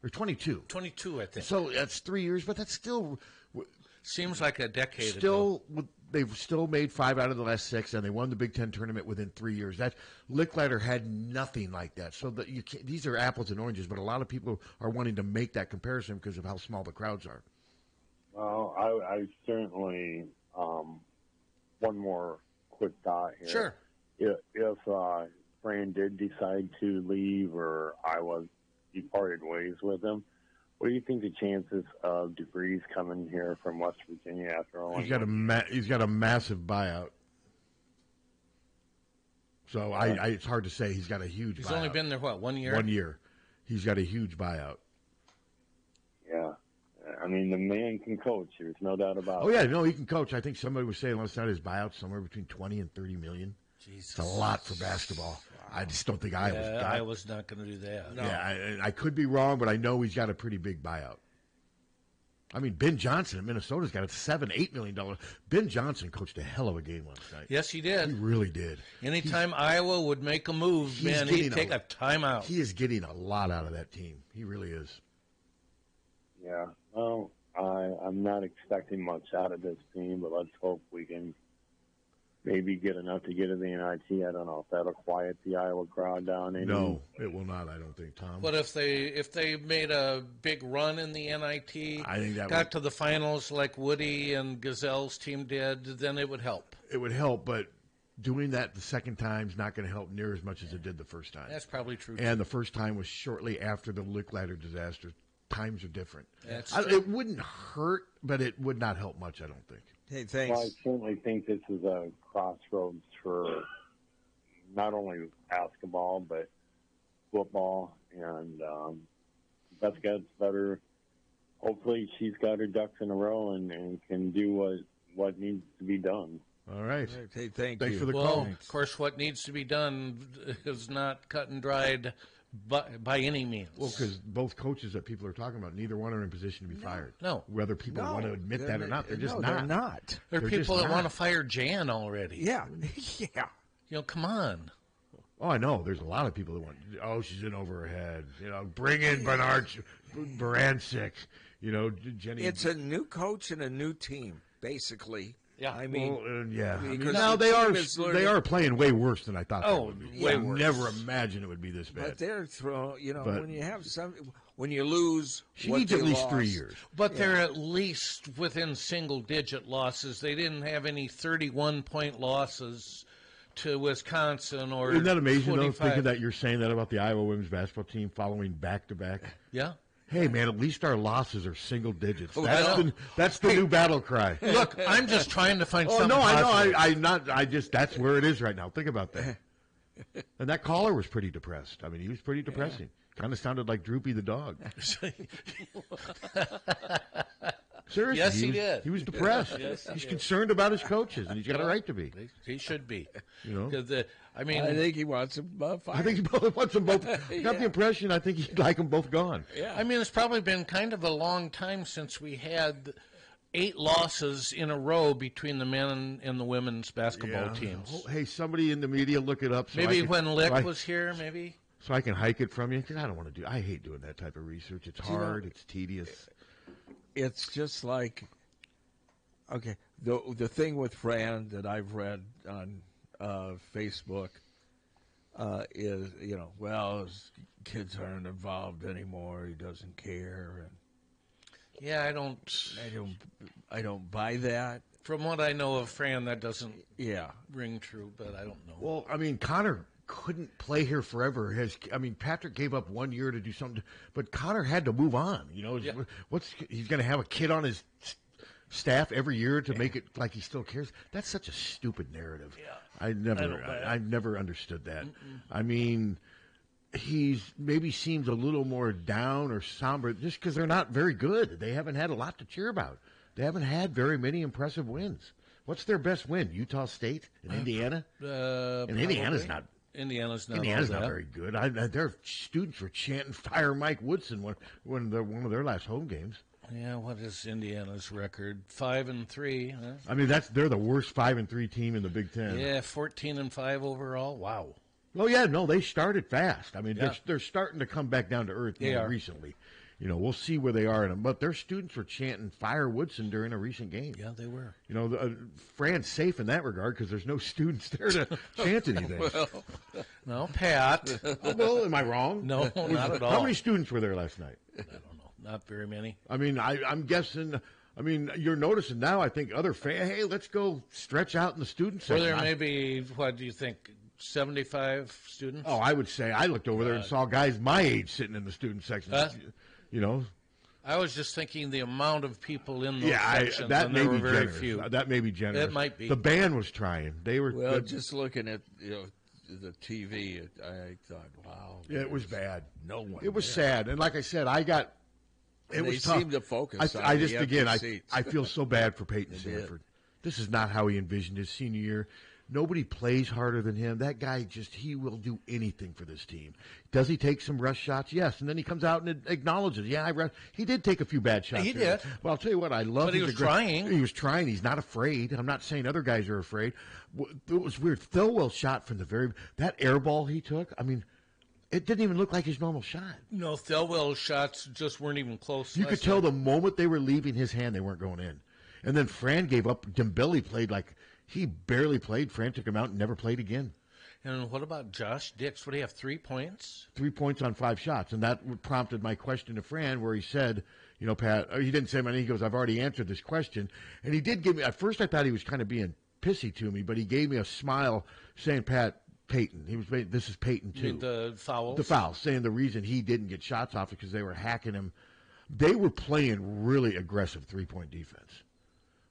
Or 22? 22, I think. So that's 3 years, but that's still seems like a decade ago. They've still made 5 out of the last 6, and they won the Big Ten tournament within 3 years. That Licklider had nothing like that. So these are apples and oranges, but a lot of people are wanting to make that comparison because of how small the crowds are. Well, I certainly one more quick thought here. Sure. If Fran did decide to leave or he parted ways with him, what do you think the chances of DeVries coming here from West Virginia after all? He's got a massive buyout. So it's hard to say. He's got a huge buyout. He's only been there, 1 year? 1 year. He's got a huge buyout. Yeah. I mean, the man can coach. There's no doubt about it. Oh, yeah. No, he can coach. I think somebody was saying last night his buyout's somewhere between $20 and $30 million. Jesus. It's a lot for basketball. I just don't think Iowa's not going to do that. No. Yeah, I could be wrong, but I know he's got a pretty big buyout. I mean, Ben Johnson in Minnesota's got a $7-8 million. Ben Johnson coached a hell of a game last night. Yes, he did. He really did. Anytime Iowa would make a move, he'd take a timeout. He is getting a lot out of that team. He really is. Yeah. Well, I'm not expecting much out of this team, but let's hope we can maybe get enough to get to the NIT. I don't know if that'll quiet the Iowa crowd down. No, it will not, I don't think, Tom. But if they made a big run in the NIT, I think that got to the finals like Woody and Gazelle's team did, then it would help. It would help, but doing that the second time is not going to help near as much as it did the first time. That's probably true. And the first time was shortly after the Licklider disaster. Times are different. It wouldn't hurt, but it would not help much, I don't think. Hey, thanks. Well, I certainly think this is a crossroads for not only basketball, but football. And best gets better hopefully she's got her ducks in a row and can do what needs to be done. All right. Hey, thanks for the Well, call. of course, what needs to be done is not cut and dried by any means. Well, because both coaches that people are talking about, neither one are in position to be fired. No. Whether people want to admit that or not, they're just not. They're not. There are They're people just that not. want to fire Jan already. Yeah. Yeah. You know, come on. Oh, I know. There's a lot of people that want. Oh, she's in over her head. You know, bring in Bernard Barancic. You know, Jenny. It's a new coach and a new team, basically. Yeah. I mean, yeah. because Now the they team is learning- are playing way worse than I thought. Oh, they would be. way I worse. never imagined it would be this bad. but they're throwing. You know, But- when you have when you lose, She what needs at they least lost, 3 years. But they're at least within single-digit losses. They didn't have any 31-point losses to Wisconsin or Isn't that amazing, 25. though, thinking that you're saying that about the Iowa women's basketball team following back-to-back? Yeah. Hey, man, at least our losses are single digits. Well, That's the new battle cry. Look, I'm just trying to find Oh something no, I positive. know. That's where it is right now. Think about that. And that caller was pretty depressed. I mean, he was pretty depressing. Kind of sounded like Droopy the dog. Seriously, Yes, he did. He was depressed. Yes, he He's did. concerned about his coaches, and he's got a right to be. He should be. You know? 'Cause, I mean, I think he wants them fired. I think he both wants them both. I got the impression. I think he'd like them both gone. I mean, it's probably been kind of a long time since we had 8 losses in a row between the men and the women's basketball teams. Oh, hey, somebody in the media, look it up. So Maybe I can, when Lick so I- was here, maybe. so I can hike it from you. 'Cause I don't want to do. I hate doing that type of research. It's hard. It's tedious. It's just like, okay, the thing with Fran that I've read on Facebook is, you know, well, his kids aren't involved anymore. He doesn't care, and Yeah, I don't buy that. From what I know of Fran, that doesn't Yeah, ring true, but I don't know. Well, I mean, Connor couldn't play here forever. Patrick gave up 1 year to do something, but Connor had to move on. You know, Yeah. he's going to have a kid on his staff every year to make it like he still cares? That's such a stupid narrative. Yeah. I never understood that. I mean, he's maybe seems a little more down or somber just because they're not very good. They haven't had a lot to cheer about. They haven't had very many impressive wins. What's their best win? Utah State and Indiana? And Indiana's not. Indiana's not Very good. Their students were chanting "Fire Mike Woodson" when one of their last home games. Yeah, what is Indiana's record? 5-3. Huh? I mean, they're the worst 5-3 team in the Big Ten. Yeah, 14-5 overall. Wow. Oh yeah, no, they started fast. I mean, Yeah. they're starting to come back down to earth They more are. recently. You know, we'll see where they are. But their students were chanting "Fire Woodson" during a recent game. Yeah, they were. You know, Fran's safe in that regard because there's no students there to chant anything. No, Pat. Well, am I wrong? No, not at all. How many students were there last night? I don't know. Not very many. I mean, I'm guessing. I mean, you're noticing now. I think other fans. Hey, let's go stretch out in the student Were section. there maybe, what do you think, 75 students? Oh, I would say I looked over there and saw guys my age sitting in the student section. You know, I was just thinking the amount of people in those yeah, sections, that and may there be were very generous. few. That may be generous. It might be. The band was trying. They were. well, just looking at the TV, I thought, wow, yeah, it was bad. no one. It was there. sad, and like I said, I got. It And was they tough. seemed to focus on I the just empty again, seats. I feel so bad for Peyton They did. Sanford. This is not how he envisioned his senior year. Nobody plays harder than him. That guy he will do anything for this team. Does he take some rush shots? Yes. And then he comes out and acknowledges, yeah, he did take a few bad shots. He here. did. Well, I'll tell you what, I love But he his was aggressive- trying. He was trying. He's not afraid. I'm not saying other guys are afraid. It was weird. Thilwell shot from that air ball he took, I mean, it didn't even look like his normal shot. No, Thelwell's shots just weren't even close. You could tell the moment they were leaving his hand, they weren't going in. And then Fran gave up. Dembele played like he barely played. Fran took him out and never played again. And what about Josh Dix? Would he have 3 points? 3 points on 5 shots. And that prompted my question to Fran where he said, you know, Pat, he didn't say my name. He goes, I've already answered this question. And he did give me, at first I thought he was kind of being pissy to me, but he gave me a smile saying, Pat, Peyton. This is Peyton too. You mean the fouls? The foul, saying the reason he didn't get shots off is because they were hacking him. They were playing really aggressive 3-point defense.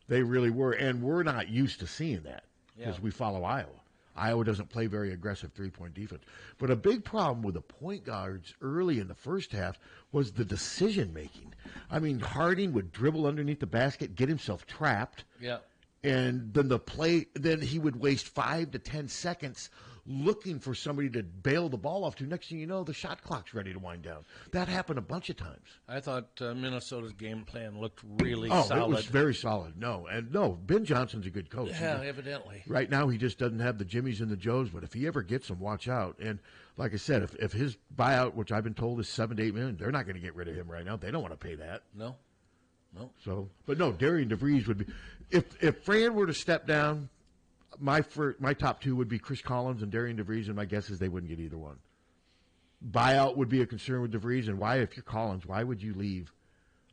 They really were, and we're not used to seeing that because we follow Iowa. Iowa doesn't play very aggressive 3-point defense. But a big problem with the point guards early in the first half was the decision-making. I mean, Harty would dribble underneath the basket, get himself trapped. Yeah. And then he would waste 5 to 10 seconds looking for somebody to bail the ball off to. Next thing you know, the shot clock's ready to wind down. That happened a bunch of times. I thought Minnesota's game plan looked really solid. It was very solid. Ben Johnson's a good coach. Yeah, evidently. Right now, he just doesn't have the Jimmies and the Joes, but if he ever gets them, watch out. And like I said, if his buyout, which I've been told is $7 to $8 million, they're not going to get rid of him right now. They don't want to pay that. No. So, but no, Darian DeVries would be. If Fran were to step down, my top two would be Chris Collins and Darian DeVries, and my guess is they wouldn't get either one. Buyout would be a concern with DeVries, and why, if you're Collins, why would you leave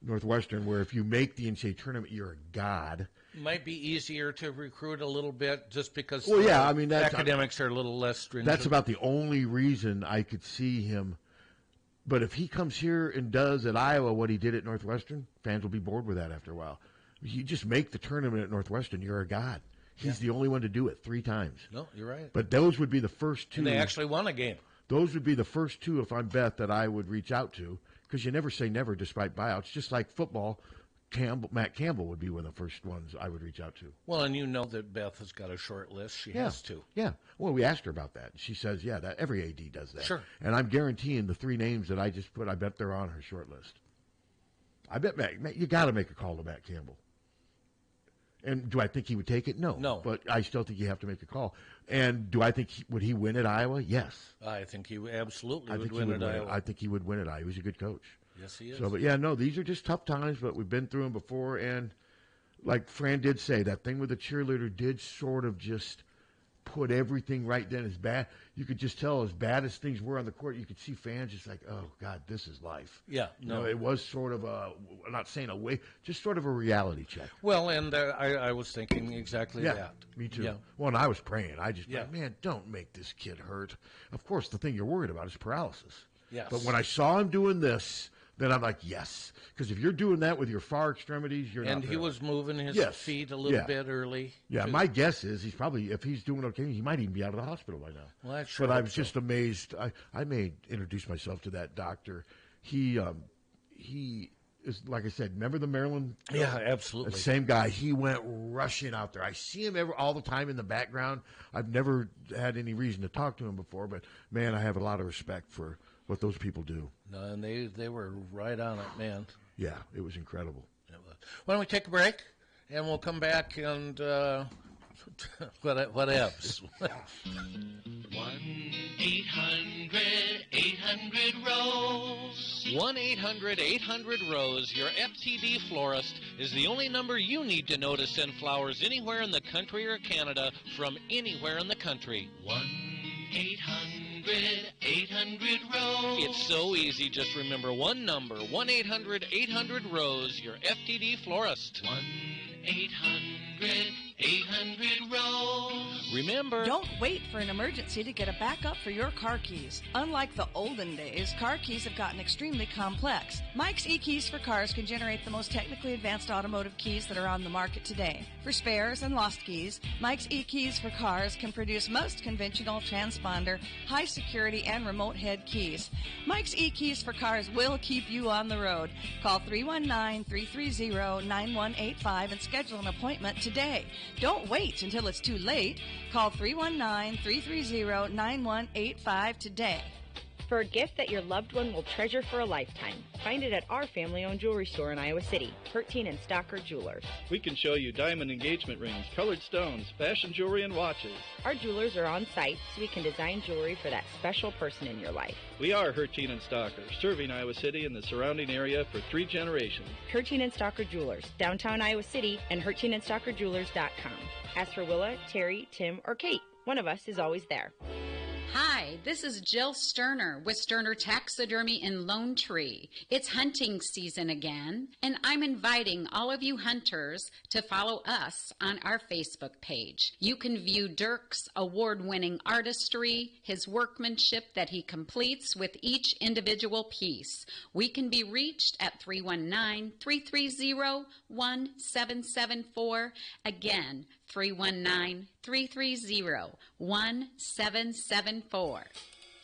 Northwestern, where if you make the NCAA tournament, you're a god? Might be easier to recruit a little bit just because academics are a little less stringent. That's about the only reason I could see him. But if he comes here and does at Iowa what he did at Northwestern, fans will be bored with that after a while. You just make the tournament at Northwestern, you're a god. He's the only one to do it 3 times. No, you're right. But those would be the first 2. And they actually won a game. Those would be the first 2, if I'm Beth, that I would reach out to, because you never say never despite buyouts. Just like football, Matt Campbell would be one of the first ones I would reach out to. Well, and you know that Beth has got a short list. She has to. Yeah. Well, we asked her about that. She says, that every AD does that. Sure. And I'm guaranteeing the 3 names that I just put, I bet they're on her short list. I bet you got to make a call to Matt Campbell. And do I think he would take it? No. But I still think you have to make a call. And do I think would he win at Iowa? Yes. I think he absolutely would win at Iowa. I think he would win at Iowa. He's a good coach. Yes, he is. So, but these are just tough times, but we've been through them before. And like Fran did say, that thing with the cheerleader did sort of just put everything right then as bad. You could just tell, as bad as things were on the court, you could see fans just like, oh, God, this is life. Yeah. No. It was sort of I'm not saying a way, just sort of a reality check. Well, and I was thinking exactly that. Me too. Yeah. Well, and I was praying. I just thought, man, don't make this kid hurt. Of course, the thing you're worried about is paralysis. Yes. But when I saw him doing this, then I'm like, yes. Because if you're doing that with your far extremities, you're not. And he was moving his feet a little bit early. Yeah, my guess is he's probably, if he's doing okay, he might even be out of the hospital by now. Well, that's sure. But I was just amazed. I may introduce myself to that doctor. He is, like I said, remember the Maryland? Yeah, absolutely. The same guy. He went rushing out there. I see him all the time in the background. I've never had any reason to talk to him before, but, man, I have a lot of respect for what those people do. No, and they were right on it, man. Yeah, it was incredible. Why don't we take a break, and we'll come back and what else? 1-800-800-ROSE. 1-800-800-ROSE. Your FTD florist is the only number you need to know to send flowers anywhere in the country or Canada from anywhere in the country. 1-800-800-ROSE. It's so easy. Just remember one number, 1-800-800-ROSE, your FTD florist. 1-800-800-ROSE. Remember, don't wait for an emergency to get a backup for your car keys. Unlike the olden days, car keys have gotten extremely complex. Mike's eKeys for Cars can generate the most technically advanced automotive keys that are on the market today. For spares and lost keys, Mike's eKeys for Cars can produce most conventional transponder, high security, and remote head keys. Mike's eKeys for Cars will keep you on the road. Call 319-330-9185 and schedule an appointment today. Don't wait until it's too late. Call 319-330-9185 today. For a gift that your loved one will treasure for a lifetime, find it at our family-owned jewelry store in Iowa City, Harty and Stocker Jewelers. We can show you diamond engagement rings, colored stones, fashion jewelry, and watches. Our jewelers are on site, so we can design jewelry for that special person in your life. We are Harty and Stocker, serving Iowa City and the surrounding area for 3 generations. Harty and Stocker Jewelers, downtown Iowa City, and HartyandStockerJewelers.com. Ask for Willa, Terry, Tim, or Kate. One of us is always there. Hi, this is Jill Sterner with Sterner Taxidermy in Lone Tree. It's hunting season again, and I'm inviting all of you hunters to follow us on our Facebook page. You can view Dirk's award-winning artistry, his workmanship that he completes with each individual piece. We can be reached at 319-330-1774. Again, 319-330-1774.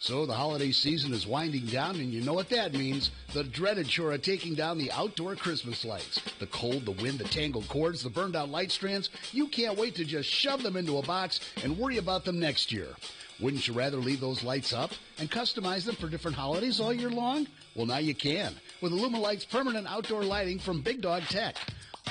So the holiday season is winding down, and you know what that means. The dreaded chore of taking down the outdoor Christmas lights. The cold, the wind, the tangled cords, the burned out light strands. You can't wait to just shove them into a box and worry about them next year. Wouldn't you rather leave those lights up and customize them for different holidays all year long? Well, now you can with Illumalight's permanent outdoor lighting from Big Dog Tech.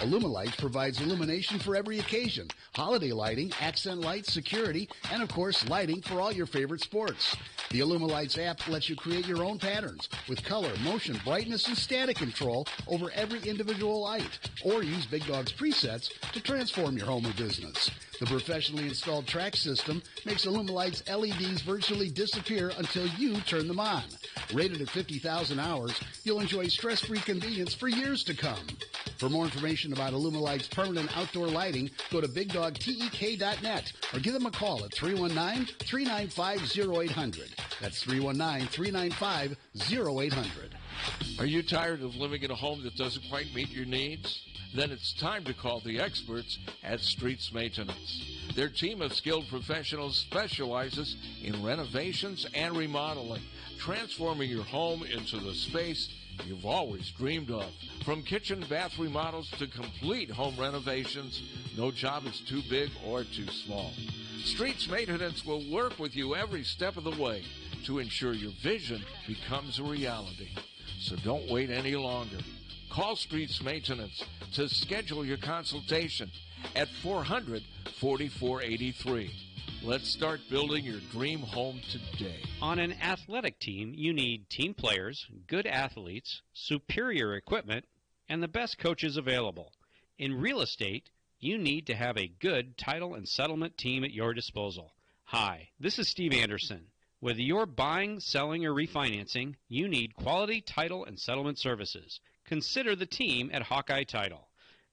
Illumalight's provides illumination for every occasion, holiday lighting, accent lights, security, and of course lighting for all your favorite sports. The Illumalight's app lets you create your own patterns with color, motion, brightness, and static control over every individual light, or use Big Dog's presets to transform your home or business. The professionally installed track system makes Illumalight's LEDs virtually disappear until you turn them on. Rated at 50,000 hours, you'll enjoy stress-free convenience for years to come. For more information about Illumalight's permanent outdoor lighting, go to BigDogTEK.net or give them a call at 319-395-0800. That's 319-395-0800. Are you tired of living in a home that doesn't quite meet your needs? Then it's time to call the experts at Streets Maintenance. Their team of skilled professionals specializes in renovations and remodeling, transforming your home into the space you've always dreamed of. From kitchen and bath remodels to complete home renovations, no job is too big or too small. Streets Maintenance will work with you every step of the way to ensure your vision becomes a reality. So don't wait any longer. Call Streets Maintenance to schedule your consultation at 400-4483. Let's start building your dream home today. On an athletic team, you need team players, good athletes, superior equipment, and the best coaches available. In real estate, you need to have a good title and settlement team at your disposal. Hi, this is Steve Anderson. Whether you're buying, selling, or refinancing, you need quality title and settlement services. Consider the team at Hawkeye Title.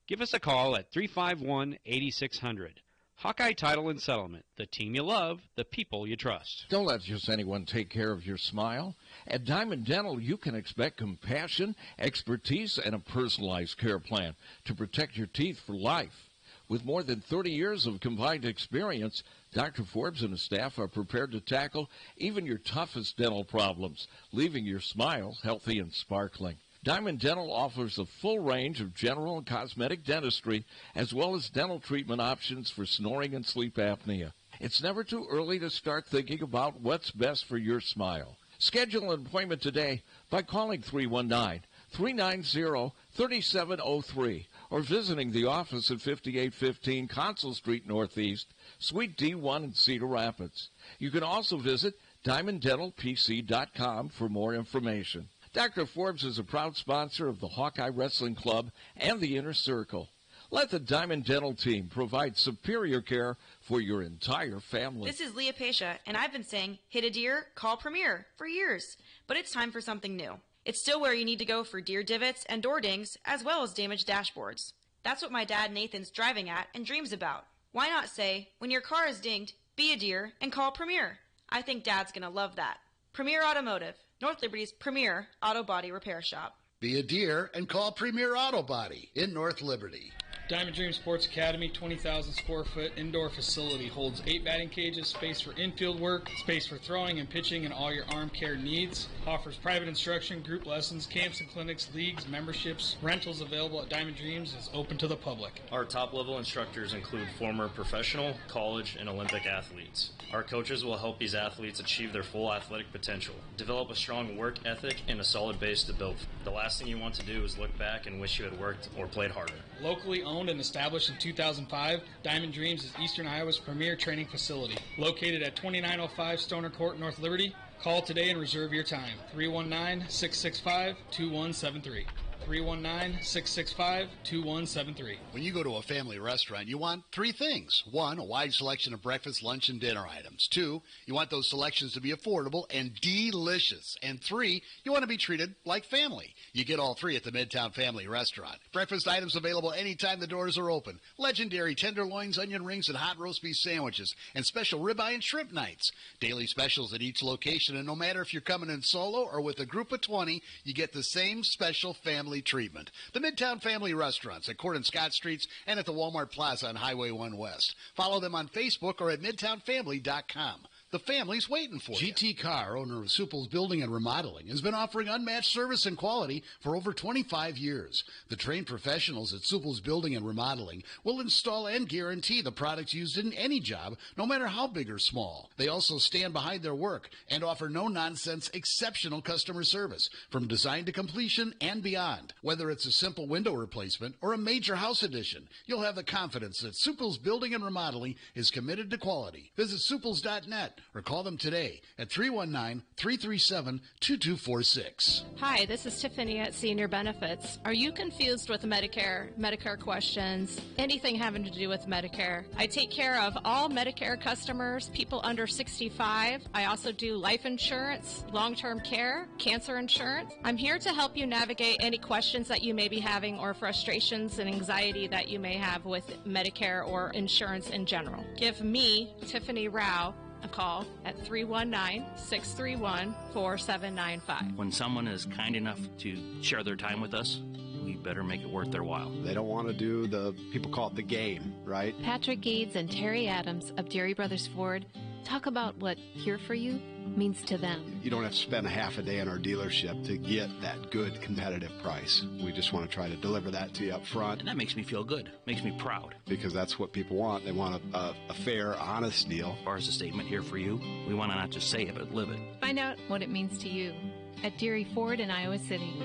Give us a call at 351-8600. Hawkeye Title and Settlement, the team you love, the people you trust. Don't let just anyone take care of your smile. At Diamond Dental, you can expect compassion, expertise, and a personalized care plan to protect your teeth for life. With more than 30 years of combined experience, Dr. Forbes and his staff are prepared to tackle even your toughest dental problems, leaving your smile healthy and sparkling. Diamond Dental offers a full range of general and cosmetic dentistry, as well as dental treatment options for snoring and sleep apnea. It's never too early to start thinking about what's best for your smile. Schedule an appointment today by calling 319-390-3703 or visiting the office at 5815 Consul Street Northeast, Suite D1 in Cedar Rapids. You can also visit DiamondDentalPC.com for more information. Dr. Forbes is a proud sponsor of the Hawkeye Wrestling Club and the Inner Circle. Let the Diamond Dental team provide superior care for your entire family. This is Leah Pasha, and I've been saying, hit a deer, call Premier, for years. But it's time for something new. It's still where you need to go for deer divots and door dings, as well as damaged dashboards. That's what my dad Nathan's driving at and dreams about. Why not say, when your car is dinged, be a deer and call Premier? I think Dad's going to love that. Premier Automotive, North Liberty's premier auto body repair shop. Be a deer and call Premier Auto Body in North Liberty. Diamond Dream Sports Academy, 20,000 square foot indoor facility, holds 8 batting cages, space for infield work, space for throwing and pitching and all your arm care needs. Offers private instruction, group lessons, camps and clinics, leagues, memberships. Rentals available at Diamond Dreams is open to the public. Our top level instructors include former professional, college, and Olympic athletes. Our coaches will help these athletes achieve their full athletic potential, develop a strong work ethic, and a solid base to build. The last thing you want to do is look back and wish you had worked or played harder. Locally owned and established in 2005, Diamond Dreams is Eastern Iowa's premier training facility. Located at 2905 Stoner Court, North Liberty. Call today and reserve your time. 319-665-2173. 319-665-2173. When you go to a family restaurant, you want 3 things. 1, a wide selection of breakfast, lunch, and dinner items. 2, you want those selections to be affordable and delicious. And 3, you want to be treated like family. You get all 3 at the Midtown Family Restaurant. Breakfast items available anytime the doors are open. Legendary tenderloins, onion rings, and hot roast beef sandwiches. And special ribeye and shrimp nights. Daily specials at each location. And no matter if you're coming in solo or with a group of 20, you get the same special family treatment. The Midtown Family Restaurants at Court and Scott Streets and at the Walmart Plaza on Highway 1 West. Follow them on Facebook or at MidtownFamily.com. The family's waiting for you. GT Carr, owner of Supple's Building and Remodeling, has been offering unmatched service and quality for over 25 years. The trained professionals at Supple's Building and Remodeling will install and guarantee the products used in any job, no matter how big or small. They also stand behind their work and offer no-nonsense, exceptional customer service from design to completion and beyond. Whether it's a simple window replacement or a major house addition, you'll have the confidence that Supple's Building and Remodeling is committed to quality. Visit supples.net or call them today at 319-337-2246. Hi, this is Tiffany at Senior Benefits. Are you confused with Medicare questions, anything having to do with Medicare? I take care of all Medicare customers, people under 65. I also do life insurance, long-term care, cancer insurance. I'm here to help you navigate any questions that you may be having or frustrations and anxiety that you may have with Medicare or insurance in general. Give me, Tiffany Rao, a call at 319-631-4795. When someone is kind enough to share their time with us, we better make it worth their while. They don't want to do people call it the game, right? Patrick Gades and Terry Adams of Dairy Brothers Ford talk about what Here For You means to them. You don't have to spend a half a day in our dealership to get that good competitive price. We just want to try to deliver that to you up front. And that makes me feel good, makes me proud. Because that's what people want. They want a fair, honest deal. As far as the statement Here For You, we want to not just say it, but live it. Find out what it means to you at Deary Ford in Iowa City.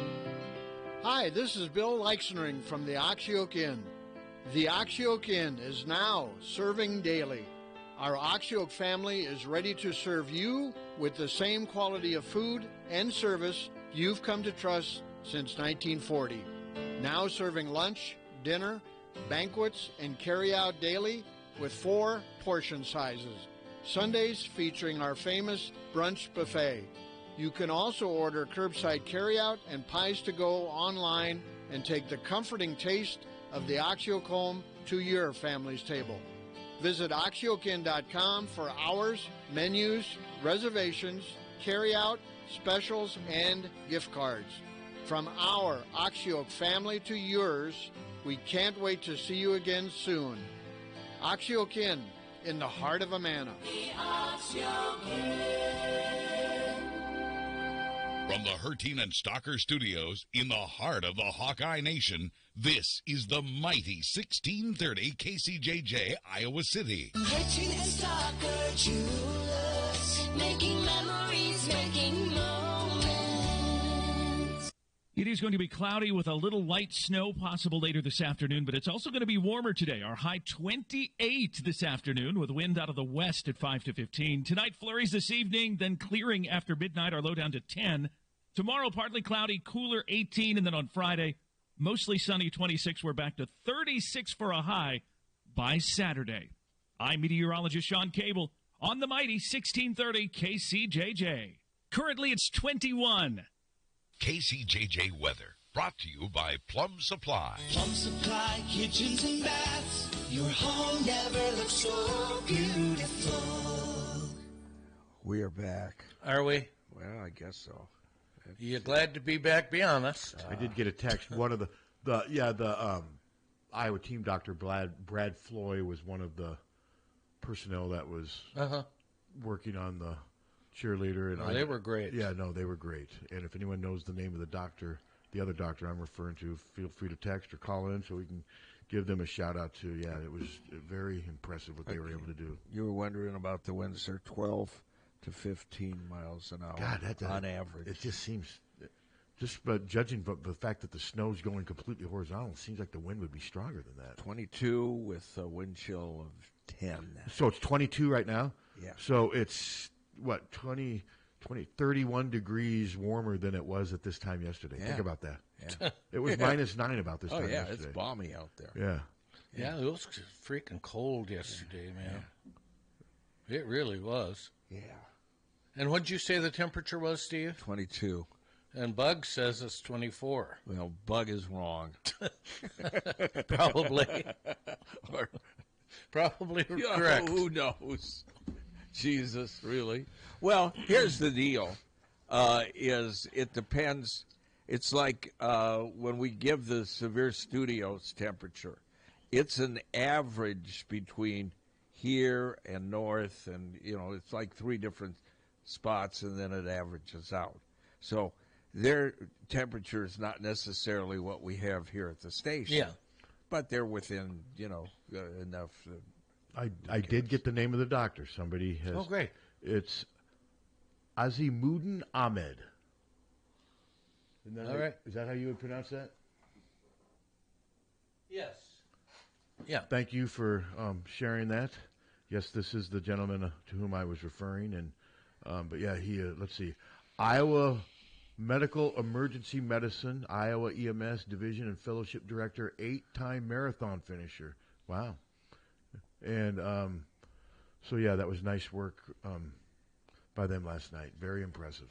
Hi, this is Bill Leixenring from the Oxyoke Inn. The Oxyoke Inn is now serving daily. Our Oxyoke family is ready to serve you with the same quality of food and service you've come to trust since 1940. Now serving lunch, dinner, banquets, and carry-out daily with 4 portion sizes. Sundays featuring our famous brunch buffet. You can also order curbside carryout and pies to go online and take the comforting taste of the Oxyoke home to your family's table. Visit oxyokeinn.com for hours, menus, reservations, carryout, specials, and gift cards. From our Oxyoke family to yours, we can't wait to see you again soon. Oxyoke Inn, in the heart of Amana. From the Harty and Stalker Studios in the heart of the Hawkeye Nation, this is the mighty 1630 KCJJ, Iowa City. Harty and Stalker Jewelers, making memories, making moments. It is going to be cloudy with a little light snow possible later this afternoon, but it's also going to be warmer today. Our high 28 this afternoon with wind out of the west at 5 to 15. Tonight, flurries this evening, then clearing after midnight, our low down to 10. Tomorrow, partly cloudy, cooler 18, and then on Friday, mostly sunny 26. We're back to 36 for a high by Saturday. I'm meteorologist Sean Cable on the mighty 1630 KCJJ. Currently, it's 21. KCJJ weather brought to you by Plum Supply. Plum Supply kitchens and baths. Your home never looks so beautiful. We are back. Are we? Well, I guess so. You glad to be back? Be honest. I did get a text. One of the Iowa team doctor, Brad Floy, was one of the personnel that was working on the cheerleader. And they were great. Yeah, no, they were great. And if anyone knows the name of the doctor, the other doctor I'm referring to, feel free to text or call in so we can give them a shout-out to. Yeah, it was very impressive what they were able to do. You were wondering about the winds. They're 12 to 15 miles an hour on average. It just seems, judging from the fact that the snow's going completely horizontal, it seems like the wind would be stronger than that. 22 with a wind chill of 10. So it's 22 right now? Yeah. So it's, 31 degrees warmer than it was at this time yesterday. Yeah. Think about that. Yeah. It was -9 about this time yeah, yesterday. it's balmy out there. Yeah. Yeah, it was freaking cold yesterday, man. Yeah. It really was. Yeah. And what did you say the temperature was, Steve? 22. And Bug says it's 24. Well, Bug is wrong. Probably. Probably correct. Who knows? Jesus, really? Well, here's the deal. Is it depends. It's like when we give the Severe Studios temperature, it's an average between here and north, and it's like 3 different spots, and then it averages out. So their temperature is not necessarily what we have here at the station. Yeah. But they're within, enough. I did get the name of the doctor. Somebody has. Oh, great. It's Azimuddin Ahmed. All right. Is that how you would pronounce that? Yes. Yeah. Thank you for sharing that. Yes, this is the gentleman to whom I was referring, and but yeah, he let's see, Iowa Medical Emergency Medicine, Iowa EMS Division and Fellowship Director, 8-time marathon finisher. Wow. And so yeah, that was nice work by them last night. Very impressive.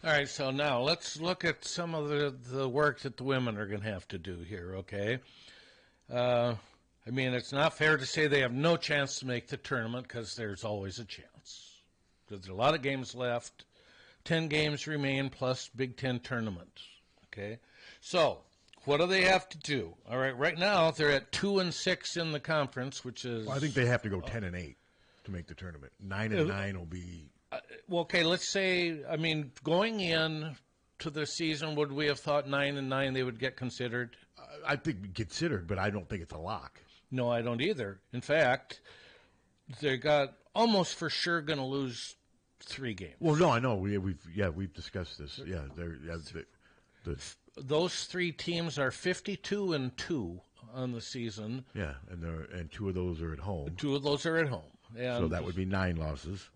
All right, so now let's look at some of the work that the women are going to have to do here, okay? I mean, it's not fair to say they have no chance to make the tournament because there's always a chance. Because there are a lot of games left. 10 games remain plus Big Ten tournament, okay? So what do they have to do? All right, right now they're at 2-6 in the conference, which is... Well, I think they have to go 10-8 to make the tournament. 9-9 will be... well, okay, let's say, I mean, going in to the season, would we have thought 9-9 they would get considered? I think considered, but I don't think it's a lock. No, I don't either. In fact, they got almost for sure going to lose 3 games. Well, no, I know we've discussed this. Yeah, those 3 teams are 52-2 on the season. Yeah, and 2 of those are at home. 2 of those are at home. And so that would be 9 losses.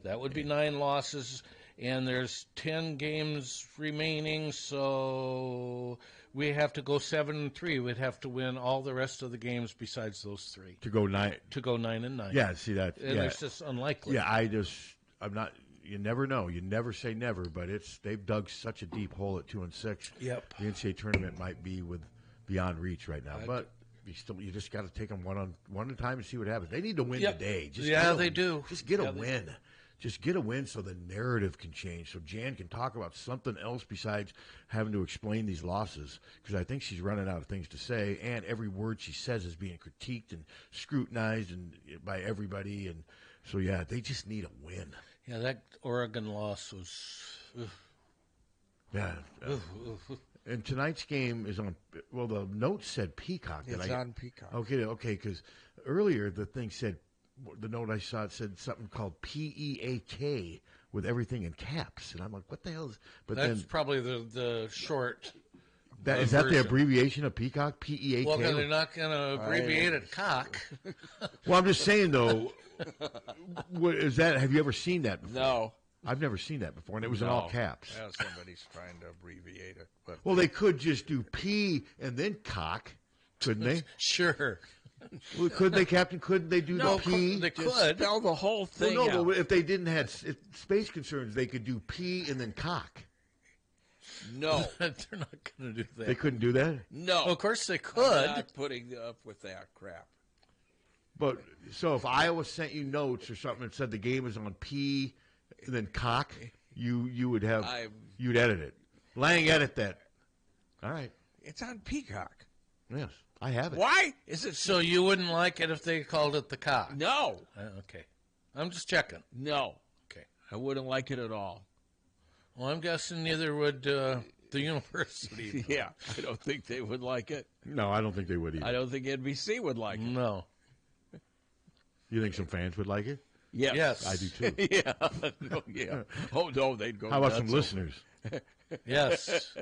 That would be 9 losses, and there's 10 games remaining, so we have to go 7-3. We'd have to win all the rest of the games besides those 3 to go 9. To go 9-9. Yeah, see that. And it's just unlikely. Yeah, I'm not. You never know. You never say never, but they've dug such a deep hole at 2-6. Yep. The NCAA tournament might be beyond reach right now, but you just got to take them one at a time and see what happens. They need to win today. They do. Just get a win. Just get a win so the narrative can change, so Jan can talk about something else besides having to explain these losses, because I think she's running out of things to say, and every word she says is being critiqued and scrutinized by everybody. And so, yeah, they just need a win. Yeah, that Oregon loss was... Yeah. And tonight's game is on, well, the note said Peacock. It's on Peacock. Okay, because earlier the thing said, the note I saw, it said something called PEAK with everything in caps. And I'm like, what the hell is... But that's probably the short Is that the abbreviation of Peacock? PEAK? Well, they're not going to abbreviate it cock. Well, I'm just saying, though, what is that? Have you ever seen that before? No. I've never seen that before, and it was in all caps. Yeah, somebody's trying to abbreviate it. But. Well, they could just do P and then cock, couldn't they? Sure. Well, could they, Captain? Couldn't they do the P? They could. Spell the whole thing well, no, out. but if they didn't have space concerns, they could do P and then cock. No. They're not going to do that. They couldn't do that? No. Well, of course they could. I'm not putting up with that crap. But, so if Iowa sent you notes or something that said the game is on P and then cock, you would have, you'd edit it. Lang, edit that. All right. It's on Peacock. Yes, I have it. Why is it so? You wouldn't like it if they called it the cock? No. Okay. I'm just checking. No. Okay. I wouldn't like it at all. Well, I'm guessing neither would the university. Yeah, I don't think they would like it. No, I don't think they would either. I don't think NBC would like it. No. You think some fans would like it? Yes. I do too. Yeah. No, yeah. Oh, no, they'd go How about nuts some listeners? Yes.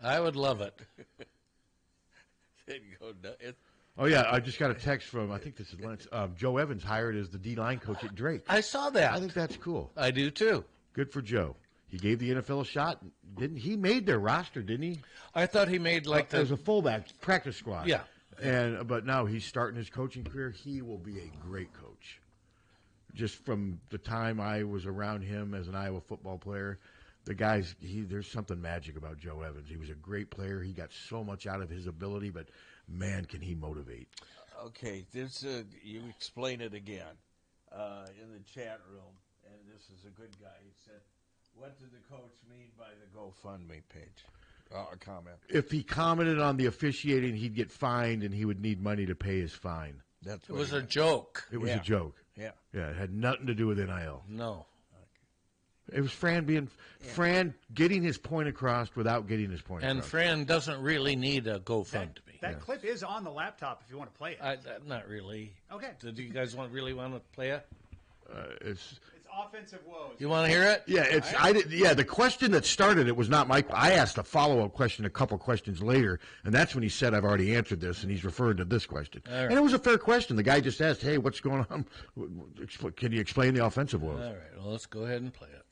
I would love it. They'd go nuts. Oh, yeah, I just got a text from, I think this is Lance, Joe Evans hired as the D-line coach at Drake. I saw that. I think that's cool. I do too. Good for Joe. He gave the NFL a shot. Didn't he? Made their roster, didn't he? I thought he made there was a fullback practice squad. Yeah. But now he's starting his coaching career. He will be a great coach. Just from the time I was around him as an Iowa football player, the guy's there's something magic about Joe Evans. He was a great player. He got so much out of his ability, but man, can he motivate. Okay, you explain it again in the chat room, and this is a good guy. He said, what did the coach mean by the GoFundMe page? a comment. If he commented on the officiating, he'd get fined, and he would need money to pay his fine. That's It was a joke. It was a joke. Yeah. Yeah, it had nothing to do with NIL. No. It was Fran getting his point across without getting his point And across. Fran doesn't really need a GoFundMe. That clip is on the laptop if you want to play it. Not really. Okay. Do you guys really want to play it? It's offensive woes. You want to hear it? Yeah, the question that started it was not Mike. I asked a follow-up question a couple questions later, and that's when he said, I've already answered this, and he's referred to this question. All right. And it was a fair question. The guy just asked, hey, what's going on? Can you explain the offensive woes? All right, well, let's go ahead and play it.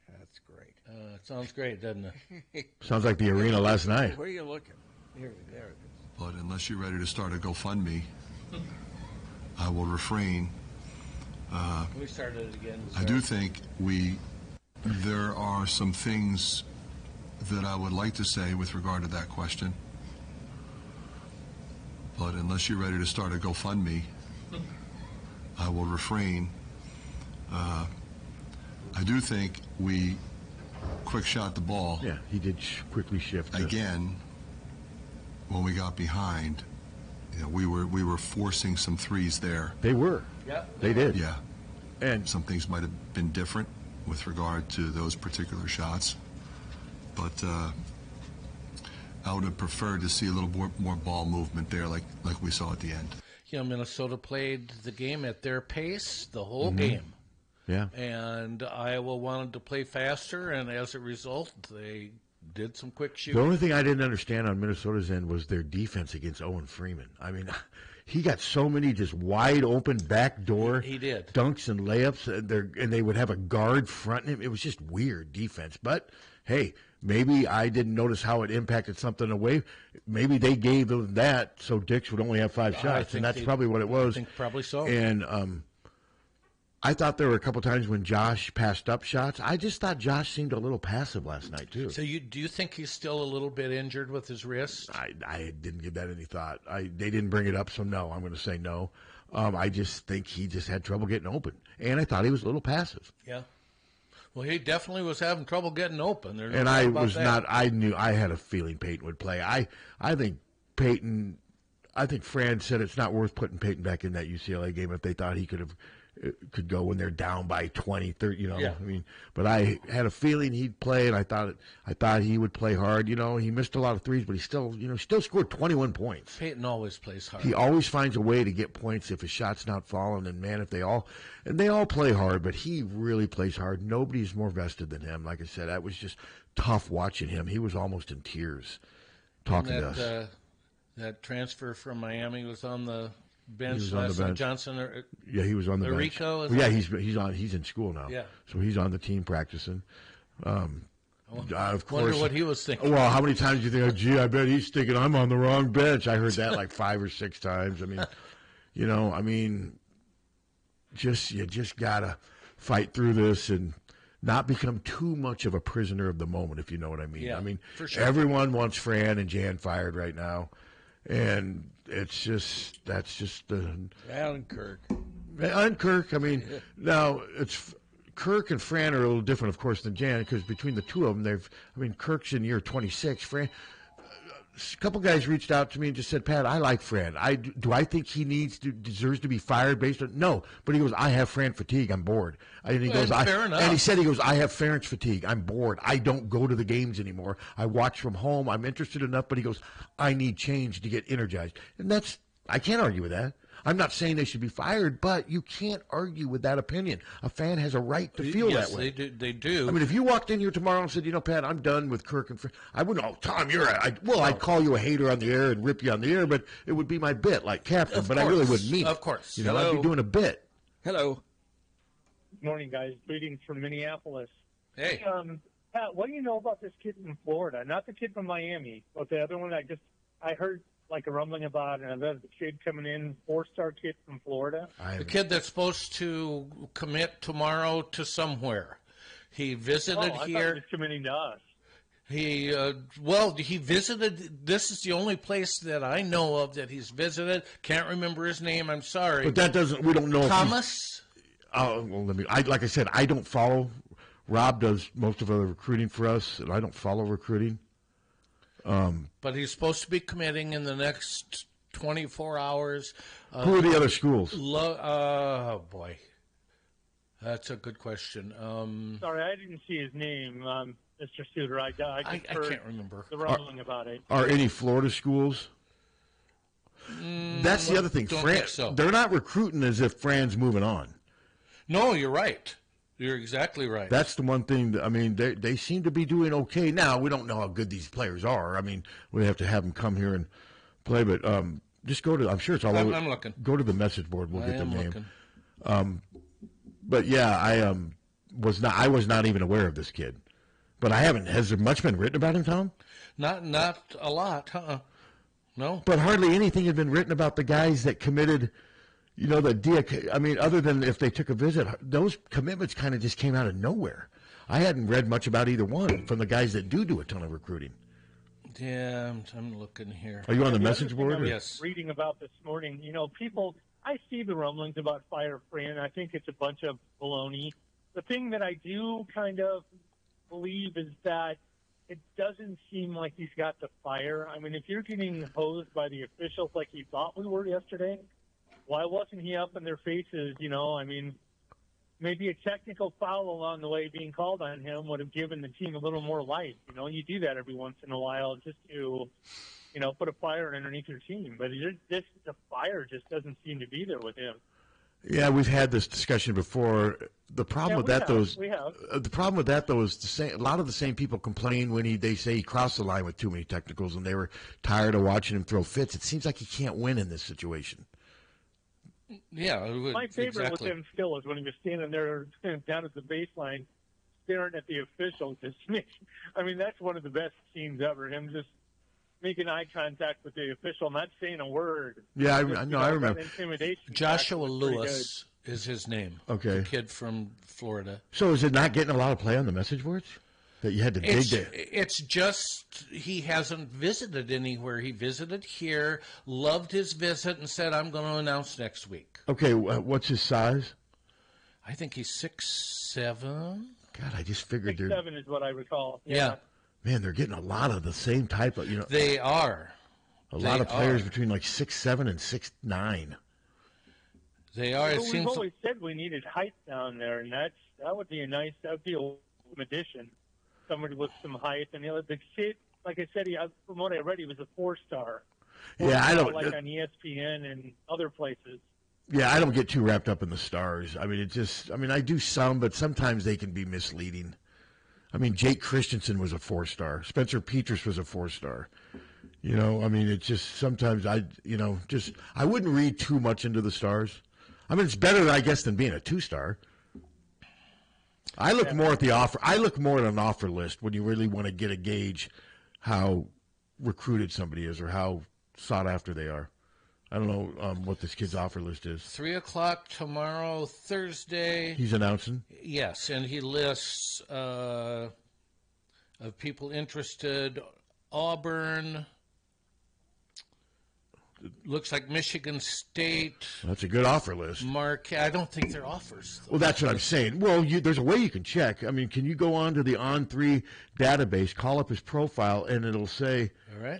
That's great. It sounds great, doesn't it? Sounds like the arena last night. Where are you looking? There it is. But unless you're ready to start a GoFundMe, I will refrain. We started it again. I do think there are some things that I would like to say with regard to that question. But unless you're ready to start a GoFundMe, I will refrain. I do think we quick shot the ball. Yeah, he did quickly shift. Again, when we got behind, we were forcing some threes there. They were. Yeah. They did. Yeah. And some things might have been different with regard to those particular shots. But I would have preferred to see a little more ball movement there like we saw at the end. Minnesota played the game at their pace the whole Mhm. game. Yeah. And Iowa wanted to play faster, and as a result, they did some quick shooting. The only thing I didn't understand on Minnesota's end was their defense against Owen Freeman. I mean, he got so many just wide open backdoor He did. dunks and layups, and they would have a guard fronting him. It was just weird defense. But hey, maybe I didn't notice how it impacted something away. Maybe they gave them that so Dix would only have 5 shots, and that's probably what it was. I think probably so. And I thought there were a couple times when Josh passed up shots. I just thought Josh seemed a little passive last night, too. So do you think he's still a little bit injured with his wrist? I didn't give that any thought. They didn't bring it up, so no. I'm going to say no. I just think he just had trouble getting open, and I thought he was a little passive. Yeah. Well, he definitely was having trouble getting open. There's And no I doubt about was that. not. I had a feeling Peyton would play. I think Peyton. I think Fran said it's not worth putting Peyton back in that UCLA game if they thought he could go when they're down by 20, 30, Yeah. I mean, but I had a feeling he'd play, and I thought he would play hard. He missed a lot of threes, but he still scored 21 points. Peyton always plays hard. He always finds a way to get points if his shot's not falling. And man, if they all play hard, but he really plays hard. Nobody's more vested than him. Like I said, that was just tough watching him. He was almost in tears talking to us. That transfer from Miami was on the bench He was on last the night. bench. Johnson, Yeah, he was on the bench. Rico, Yeah, he's in school now. Yeah. So he's on the team practicing. Of course. Wonder what he was thinking. Well, how many times do you think, oh, gee, I bet he's thinking I'm on the wrong bench? I heard that like 5 or 6 times. I mean, you just gotta fight through this and not become too much of a prisoner of the moment, if you know what I mean. Yeah, I mean, for sure. Everyone wants Fran and Jan fired right now, and that's just Alan Kirk. And Kirk, I mean, now it's Kirk and Fran are a little different, of course, than Jan, because between the two of them, Kirk's in year 26. Fran, a couple guys reached out to me and just said, Pat, I like Fran. Do I think he deserves to be fired based on? No, but he goes, I have Fran fatigue. I'm bored. And he goes, fair enough. And he said, I have Ferentz fatigue. I'm bored. I don't go to the games anymore. I watch from home. I'm interested enough, but he goes, I need change to get energized. And I can't argue with that. I'm not saying they should be fired, but you can't argue with that opinion. A fan has a right to feel that way. Yes, they do. I mean, if you walked in here tomorrow and said, Pat, I'm done with Kirk and Fran, I wouldn't, Tom, I'd call you a hater on the air and rip you on the air, but it would be my bit, like Captain, but I really wouldn't mean it. Of course. I'd be doing a bit. Hello. Good morning, guys. Greetings from Minneapolis. Hey. Pat, what do you know about this kid from Florida? Not the kid from Miami, but the other one I heard like a rumbling about another kid coming in, 4-star kid from Florida. The kid that's supposed to commit tomorrow to somewhere. He visited I thought he here. was committing to us. He visited. This is the only place that I know of that he's visited. Can't remember his name. I'm sorry. But we don't know. Thomas? Like I said, I don't follow Rob does most of the recruiting for us, and I don't follow recruiting. But he's supposed to be committing in the next 24 hours. Who are the other schools? Oh, boy. That's a good question. Sorry, I didn't see his name, Mr. Suter. I can't remember. The rumbling about it. Are any Florida schools? That's the other thing. Don't think so. They're not recruiting as if Fran's moving on. No, you're right. You're exactly right. That's the one thing. They seem to be doing okay. Now, we don't know how good these players are. I mean, we have to have them come here and play. But just go to, I'm sure it's all over. I'm looking. Go to the message board. We'll get the name. Looking. But, yeah, I was not even aware of this kid. But I haven't. Has there much been written about him, Tom? Not a lot, No. But hardly anything had been written about the guys that committed, other than if they took a visit, those commitments kind of just came out of nowhere. I hadn't read much about either one from the guys that do a ton of recruiting. Yeah, I'm looking here. Are you on the message board? Yes. Reading about this morning, people, I see the rumblings about Fire Fran. I think it's a bunch of baloney. The thing that I do kind of believe is that it doesn't seem like he's got the fire. I mean, if you're getting hosed by the officials like he thought we were yesterday, why wasn't he up in their faces? Maybe a technical foul along the way being called on him would have given the team a little more life. You do that every once in a while just to, put a fire underneath your team. But the fire just doesn't seem to be there with him. Yeah, we've had this discussion before. The problem with that, the problem with that, though, is a lot of the same people complain when they say he crossed the line with too many technicals, and they were tired of watching him throw fits. It seems like he can't win in this situation. Yeah, my favorite with him still is when he was standing there down at the baseline, staring at the officials. That's one of the best scenes ever. Him just making eye contact with the official, not saying a word. Yeah, I remember. Intimidation. Joshua Lewis is his name. Okay. The kid from Florida. So is it not getting a lot of play on the message boards? That you had to dig there? It's just he hasn't visited anywhere. He visited here, loved his visit, and said, I'm going to announce next week. Okay, what's his size? I think he's 6'7". God, I just figured 6'7" is what I recall. Yeah. Man, they're getting a lot of the same type of, They are. A lot of players between like 6'7" and 6'9". They are. Well, we've always said we needed height down there, and that would be a welcome addition. Somebody with some height, and the kid, like I said, from what I read, he was a 4-star. Yeah, I don't like on ESPN and other places. Yeah, I don't get too wrapped up in the stars. I mean, I do some, but sometimes they can be misleading. I mean, Jake Christensen was a 4-star. Spencer Petras was a 4-star. It's just sometimes I wouldn't read too much into the stars. I mean, it's better, I guess, than being a 2-star. I look more at the offer. I look more at an offer list when you really want to get a gauge how recruited somebody is or how sought after they are. I don't know what this kid's offer list is. 3:00 tomorrow, Thursday. He's announcing? Yes, and he lists of people interested. Auburn. Looks like Michigan State. That's a good offer list. I don't think they're offers. Well, that's what I'm saying. Well, there's a way you can check. I mean, can you go on to the On3 database, call up his profile, and it'll say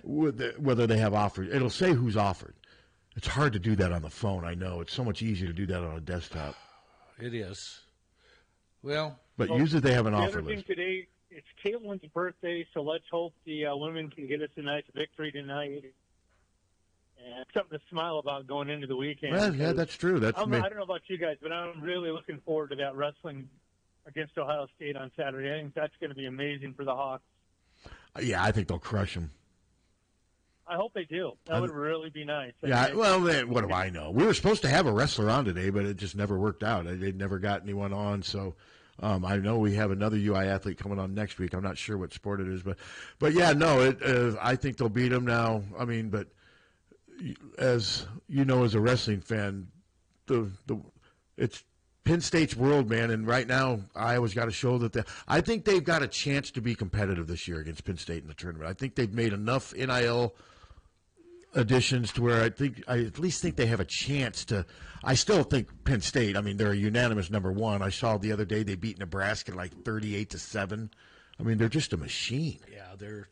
whether they have offers. It'll say who's offered. It's hard to do that on the phone, I know. It's so much easier to do that on a desktop. It is. Well, usually they have an offer The other thing list. today, it's Caitlin's birthday, so let's hope the women can get us a nice victory tonight. And something to smile about going into the weekend. Well, yeah, that's true. I don't know about you guys, but I'm really looking forward to that wrestling against Ohio State on Saturday. I think that's going to be amazing for the Hawks. Yeah, I think they'll crush them. I hope they do. That would really be nice. Yeah, well, what do I know? We were supposed to have a wrestler on today, but it just never worked out. They never got anyone on, so I know we have another UI athlete coming on next week. I'm not sure what sport it is, but yeah, no, I think they'll beat them now. I mean, but as you know, as a wrestling fan, it's Penn State's world, man, and right now Iowa's got to show that I think they've got a chance to be competitive this year against Penn State in the tournament. I think they've made enough NIL additions to where I at least think they have a chance to. I still think Penn State. I mean, they're a unanimous number one. I saw the other day they beat Nebraska like 38-7. I mean, they're just a machine. Yeah, they're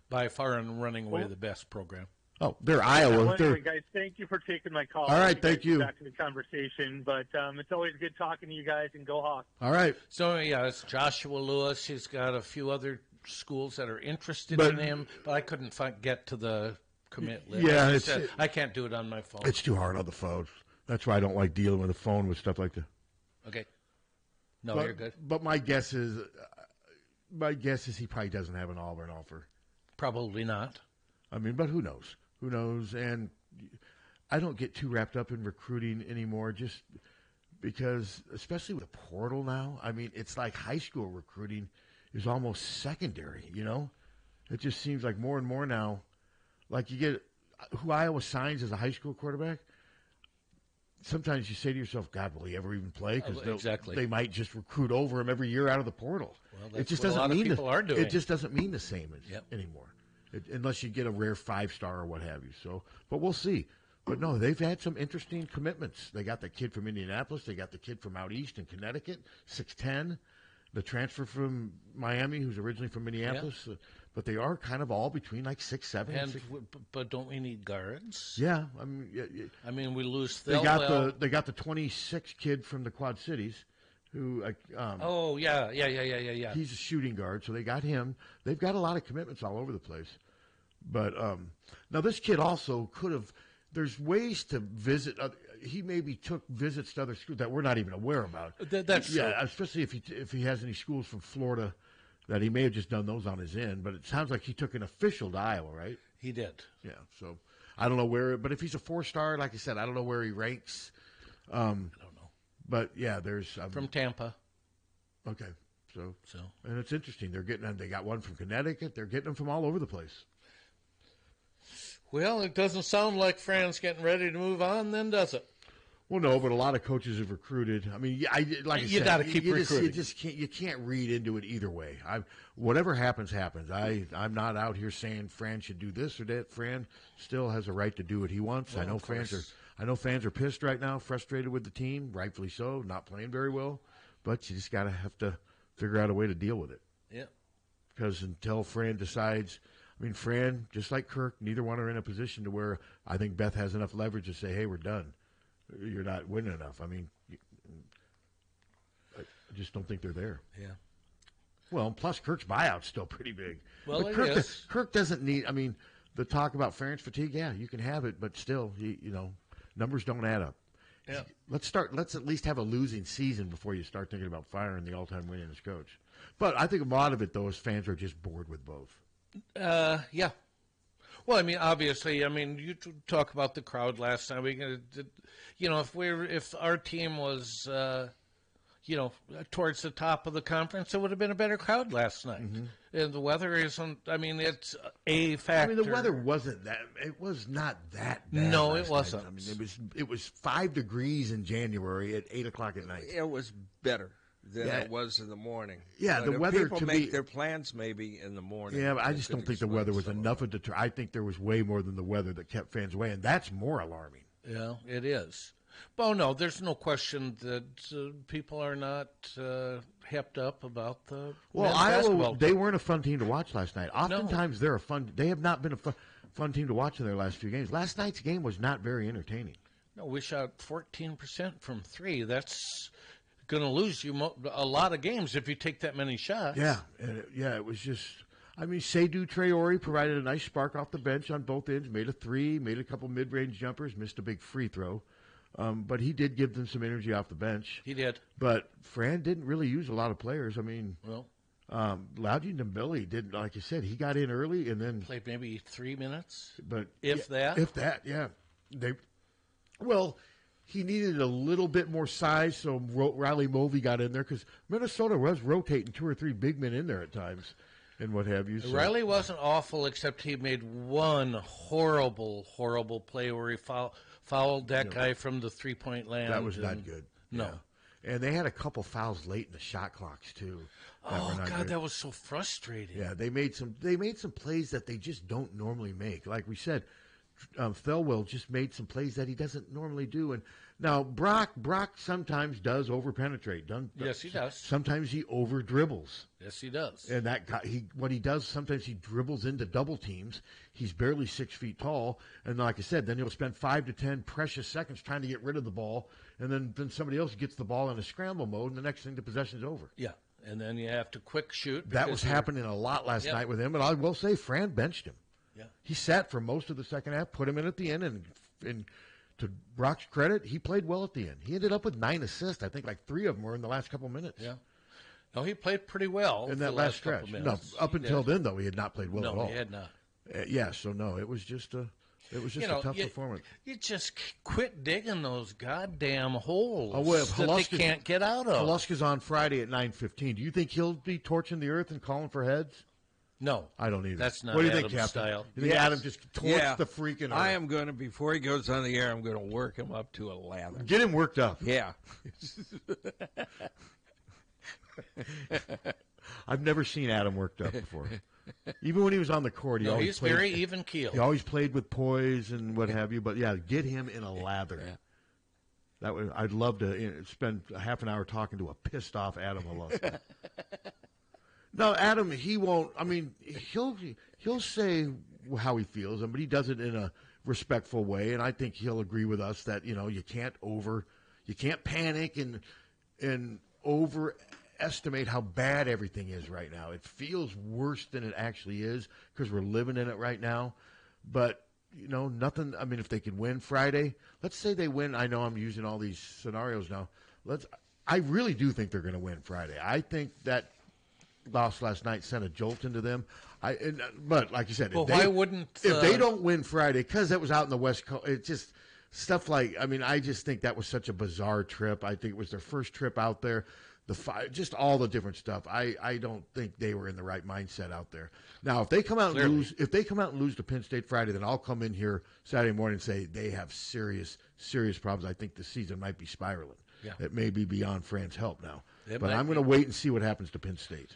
by far and running away the best program. Oh, they're Iowa. Well, anyway, guys, thank you for taking my call. All right, thank you. Back to the conversation, but it's always good talking to you guys, and go Hawks. All right. So, yeah, it's Joshua Lewis. He's got a few other schools that are interested in him, but I couldn't get to the commit list. Yeah, I can't do it on my phone. It's too hard on the phone. That's why I don't like dealing with the phone with stuff like that. Okay. No, you're good. But my guess is he probably doesn't have an Auburn offer. Probably not. I mean, but who knows? Who knows? And I don't get too wrapped up in recruiting anymore, just because, especially with the portal now. I mean, it's like high school recruiting is almost secondary. You know, it just seems like more and more now. Like you get who Iowa signs as a high school quarterback. Sometimes you say to yourself, God, will he ever even play? Because they might just recruit over him every year out of the portal. Well, it just doesn't doesn't mean people are doing. It just doesn't mean the same anymore, unless you get a rare 5-star or what have you. So, but we'll see. But no, they've had some interesting commitments. They got the kid from Indianapolis. They got the kid from out east in Connecticut, 6'10", the transfer from Miami, who's originally from Minneapolis. Yeah. But they are kind of all between like 6'7". But don't we need guards? Yeah, I mean, we lose. They got the 26 kid from the Quad Cities, who. Yeah. He's a shooting guard, so they got him. They've got a lot of commitments all over the place. But now this kid also could have. There's ways to visit. He maybe took visits to other schools that we're not even aware about. That's true. Especially if he has any schools from Florida. That he may have just done those on his end, but it sounds like he took an official to Iowa, right? He did. Yeah, so I don't know where, but if he's a 4-star, like I said, I don't know where he ranks. I don't know. But yeah, there's from Tampa. Okay, so and it's interesting. They got one from Connecticut. They're getting them from all over the place. Well, it doesn't sound like Fran's getting ready to move on, then, does it? Well, no, but a lot of coaches have recruited. I mean, you got to keep recruiting. You can't read into it either way. Whatever happens. I'm not out here saying Fran should do this or that. Fran still has a right to do what he wants. Well, I know fans are pissed right now, frustrated with the team, rightfully so, not playing very well. But you just have to figure out a way to deal with it. Yeah. Because until Fran decides, I mean, Fran, just like Kirk, neither one are in a position to where I think Beth has enough leverage to say, hey, we're done. You're not winning enough. I mean, I just don't think they're there. Yeah. Well, plus Kirk's buyout's still pretty big. Well, Kirk doesn't need. I mean, the talk about Ferentz fatigue. Yeah, you can have it, but still, numbers don't add up. Yeah. Let's at least have a losing season before you start thinking about firing the all-time winningest coach. But I think a lot of it, though, is fans are just bored with both. Yeah. Well, I mean, obviously, you talk about the crowd last night. If our team was, towards the top of the conference, it would have been a better crowd last night. Mm-hmm. And the weather isn't. I mean, it's a factor. I mean, the weather wasn't that. It was not that bad. No, it wasn't. I mean, it was 5 degrees in January at 8:00 at night. It was better than it was in the morning. Yeah, but the weather people to make me, their plans maybe in the morning. Yeah, but I just don't think the weather was enough of a I think there was way more than the weather that kept fans away, and that's more alarming. Yeah, it is. Well, no, there's no question that people are not hepped up about the. Well, Iowa, they weren't a fun team to watch last night. Oftentimes, they're a fun. They have not been a fun team to watch in their last few games. Last night's game was not very entertaining. No, we shot 14% from 3. That's going to lose you a lot of games if you take that many shots. Yeah, it was just. I mean, Seydou Traore provided a nice spark off the bench on both ends. Made a 3, made a couple mid-range jumpers, missed a big free throw. But he did give them some energy off the bench. He did. But Fran didn't really use a lot of players. I mean, Loudon Nambili didn't, like you said, he got in early and then played maybe 3 minutes. But if that, yeah. He needed a little bit more size, so Riley Mulvey got in there because Minnesota was rotating 2 or 3 big men in there at times. And what have you. So. Riley wasn't awful, except he made one horrible play where he fouled that guy from the 3-point land. That was not good. No. Yeah. And they had a couple fouls late in the shot clocks too. Oh God, that was so frustrating. Yeah, they made some plays that they just don't normally make. Like we said, Thelwell just made some plays that he doesn't normally do. And now Brock sometimes does over penetrate. Yes, he does. Sometimes he over dribbles. Yes, he does. And what he does, sometimes he dribbles into double teams. He's barely 6 feet tall, and like I said, then he'll spend 5 to 10 precious seconds trying to get rid of the ball, and then somebody else gets the ball in a scramble mode, and the next thing the possession's over. Yeah, and then you have to quick shoot. That was happening a lot last night with him, and I will say Fran benched him. Yeah, he sat for most of the second half, put him in at the end, and to Brock's credit, he played well at the end. He ended up with 9 assists. I think like 3 of them were in the last couple minutes. Yeah. No, he played pretty well in that last stretch. No, up until then, though, he had not played well at all. No, he had not. So no, it was just a tough performance. You just quit digging those goddamn holes that they can't get out of. Haluska's on Friday at 9:15. Do you think he'll be torching the earth and calling for heads? No, I don't either. That's not. What do you Adam's think, Captain? style. You think Adam just torched the freaking earth? I am going to, before he goes on the air, I'm going to work him up to a lather. Get him worked up. Yeah. I've never seen Adam worked up before. Even when he was on the court, he's very even keeled. He always played with poise and what have you. But yeah, get him in a lather. Yeah. I'd love to spend a half an hour talking to a pissed off Adam Haluska. No, Adam, he won't. I mean, he'll say how he feels, but he does it in a respectful way, and I think he'll agree with us that you can't panic and overestimate how bad everything is right now. It feels worse than it actually is because we're living in it right now. But nothing. I mean, if they can win Friday, let's say they win. I know I'm using all these scenarios now. I really do think they're going to win Friday. I think that loss last night sent a jolt into them. But like you said, if they don't win Friday, because that was out in the West Coast, it just stuff like, I mean, I just think that was such a bizarre trip. I think it was their first trip out there. Just all the different stuff. I don't think they were in the right mindset out there. Now, if they come out and lose to Penn State Friday, then I'll come in here Saturday morning and say they have serious problems. I think the season might be spiraling. Yeah. It may be beyond Fran's help now. But I'm going to wait and see what happens to Penn State.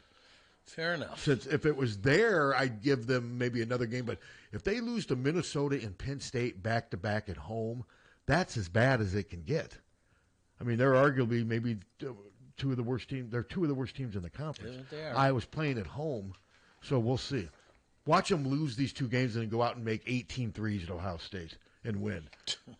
Fair enough. Since if it was there, I'd give them maybe another game. But if they lose to Minnesota and Penn State back-to-back at home, that's as bad as it can get. I mean, they're arguably maybe two of the worst teams. They're two of the worst teams in the conference. Yeah, they are. Iowa's playing at home, so we'll see. Watch them lose these two games and then go out and make 18 threes at Ohio State and win.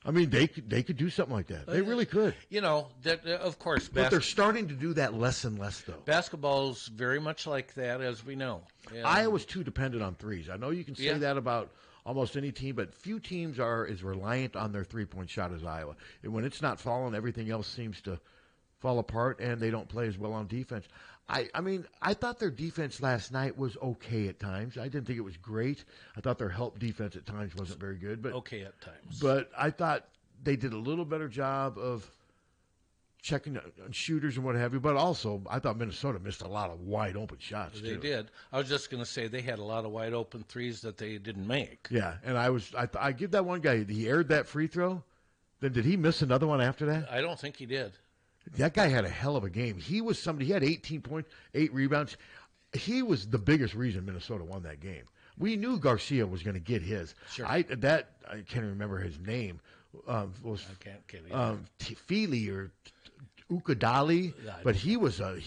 I mean, they could do something like that. They really could. Of course. But they're starting to do that less and less, though. Basketball's very much like that, as we know. Yeah. Iowa's too dependent on threes. I know you can say that about almost any team, but few teams are as reliant on their three-point shot as Iowa. And when it's not falling, everything else seems to fall apart, and they don't play as well on defense. I mean, I thought their defense last night was okay at times. I didn't think it was great. I thought their help defense at times wasn't very good. But okay at times. But I thought they did a little better job of checking on shooters and what have you. But also, I thought Minnesota missed a lot of wide-open shots, They did. I was just going to say they had a lot of wide-open threes that they didn't make. Yeah, and I give that one guy, he aired that free throw. Then did he miss another one after that? I don't think he did. That guy had a hell of a game. He was somebody. He had 18 points, 8 rebounds. He was the biggest reason Minnesota won that game. We knew Garcia was going to get his. Sure. I can't remember his name. I can't get it. Feely or Ukadali, but he was a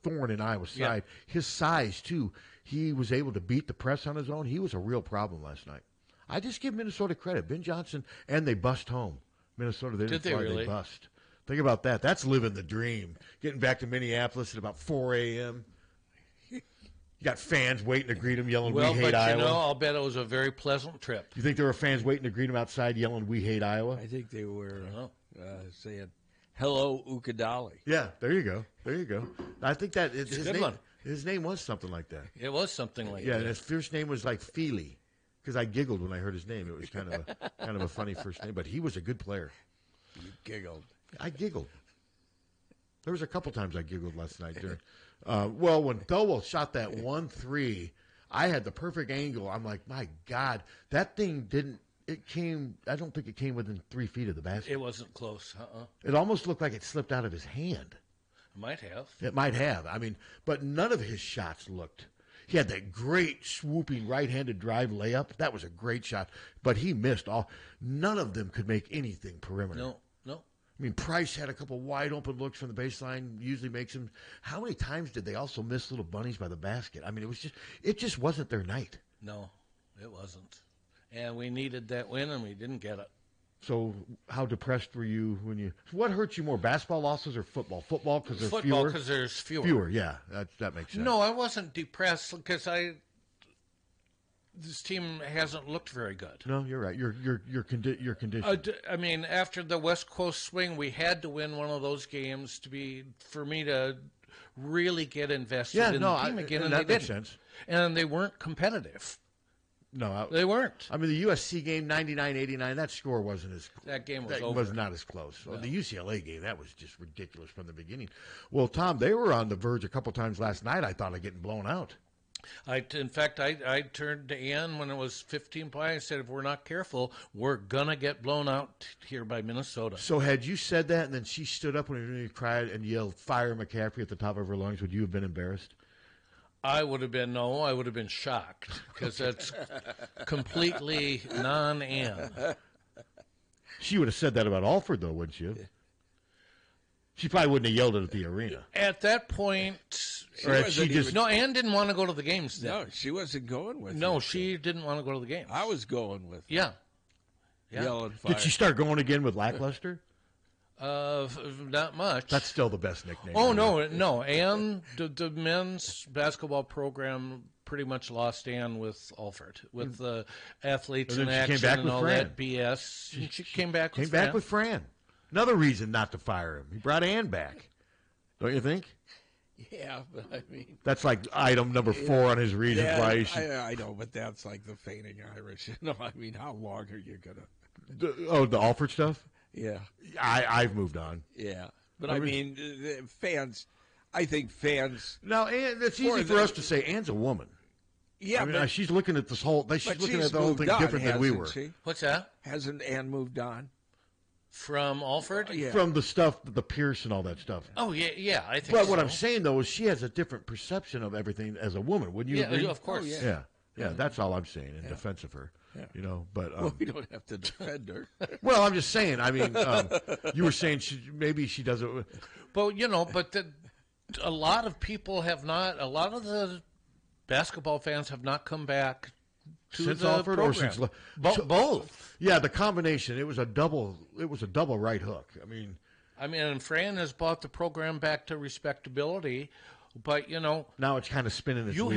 thorn in Iowa's side. Yeah. His size too. He was able to beat the press on his own. He was a real problem last night. I just give Minnesota credit. Ben Johnson, and they bust home. Minnesota, they didn't fly, they bust. Think about that. That's living the dream. Getting back to Minneapolis at about 4 a.m. You got fans waiting to greet him, yelling, "We hate Iowa." I'll bet it was a very pleasant trip. You think there were fans waiting to greet him outside, yelling, "We hate Iowa"? I think they were saying, "Hello, Ukadali." Yeah, there you go. I think that his name was something like that. It was something like that. Yeah, and his first name was like Feely, because I giggled when I heard his name. It was kind of a funny first name, but he was a good player. You giggled. I giggled. There was a couple times I giggled last night during. When Thelwell shot that 1-3, I had the perfect angle. I'm like, my God, that thing didn't. It came. I don't think it came within 3 feet of the basket. It wasn't close. It almost looked like it slipped out of his hand. Might have. It might have. I mean, but none of his shots looked. He had that great swooping right-handed drive layup. That was a great shot, but he missed all. None of them could make anything perimeter. No. I mean, Price had a couple wide-open looks from the baseline, usually makes him. How many times did they also miss little bunnies by the basket? I mean, it just wasn't their night. No, it wasn't. And we needed that win, and we didn't get it. So how depressed were you when you? What hurt you more, basketball losses or football? Football because there's fewer. Football because there's fewer. Fewer, yeah, that makes sense. No, I wasn't depressed because this team hasn't looked very good. No, you're right. You're conditioned. I mean, after the West Coast swing, we had to win one of those games for me to really get invested in the team again, and that they makes didn't. sense. And they weren't competitive. No, they weren't. I mean, the USC game, 99-89, that score wasn't as close. That game was that over. was not as close. No. The UCLA game, that was just ridiculous from the beginning. Well, Tom, they were on the verge a couple times last night, I thought, of getting blown out. In fact, I turned to Ann when it was 15 points. I said, if we're not careful, we're going to get blown out here by Minnesota. So had you said that and then she stood up when you cried and yelled, "Fire McCaffrey" at the top of her lungs, would you have been embarrassed? I would have been shocked because that's completely non-Ann. She would have said that about Alford, though, wouldn't you? She probably wouldn't have yelled it at the arena. At that point, Ann didn't want to go to the games then. No, she wasn't going with No, you. she didn't want to go to the games. I was going with her. Yeah. Yelling fire. Did she start going again with lackluster? Not much. That's still the best nickname. Oh, no. Ann, the men's basketball program pretty much lost Ann with Alford, with the athletes in action and all that BS. She came back with Fran. Another reason not to fire him. He brought Ann back. Don't you think? Yeah, but I mean... That's like item number 4 on his reasons why he should... I know, but that's like the fainting Irish. I mean, how long are you going to... the Alford stuff? Yeah. I've moved on. Yeah. But I mean, fans... I think fans... Now, Ann, it's easy for us to say Ann's a woman. Yeah, I mean, but... she's looking at this whole... She's looking at the whole thing different than we were. She? What's that? Hasn't Ann moved on? From Alford? Yeah. From the stuff, the Pierce and all that stuff. Oh, yeah, I think But so. what I'm saying, though, is she has a different perception of everything as a woman. Wouldn't you agree? Yeah, of course. Yeah, that's all I'm saying in defense of her. Yeah. You know, but... well, we don't have to defend her. Well, I'm just saying, I mean, you were saying maybe she doesn't... But, a lot of people have not... A lot of the basketball fans have not come back to since the Alford program. or since both. Yeah, the combination. It was a double right hook. I mean, and Fran has brought the program back to respectability, but now it's kind of spinning its wheels.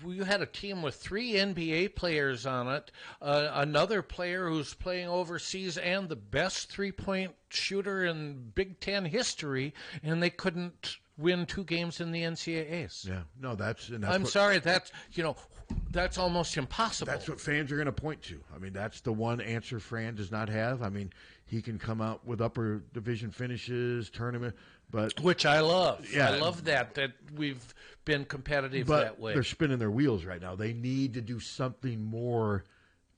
You had a team with 3 NBA players on it, another player who's playing overseas, and the best 3-point shooter in Big Ten history, and they couldn't win 2 games in the NCAAs. Yeah, no, that's sorry, that's almost impossible. That's what fans are going to point to. I mean, that's the one answer Fran does not have. I mean, he can come out with upper division finishes, tournament, but which I love. Yeah, I love that we've been competitive but that way. They're spinning their wheels right now. They need to do something more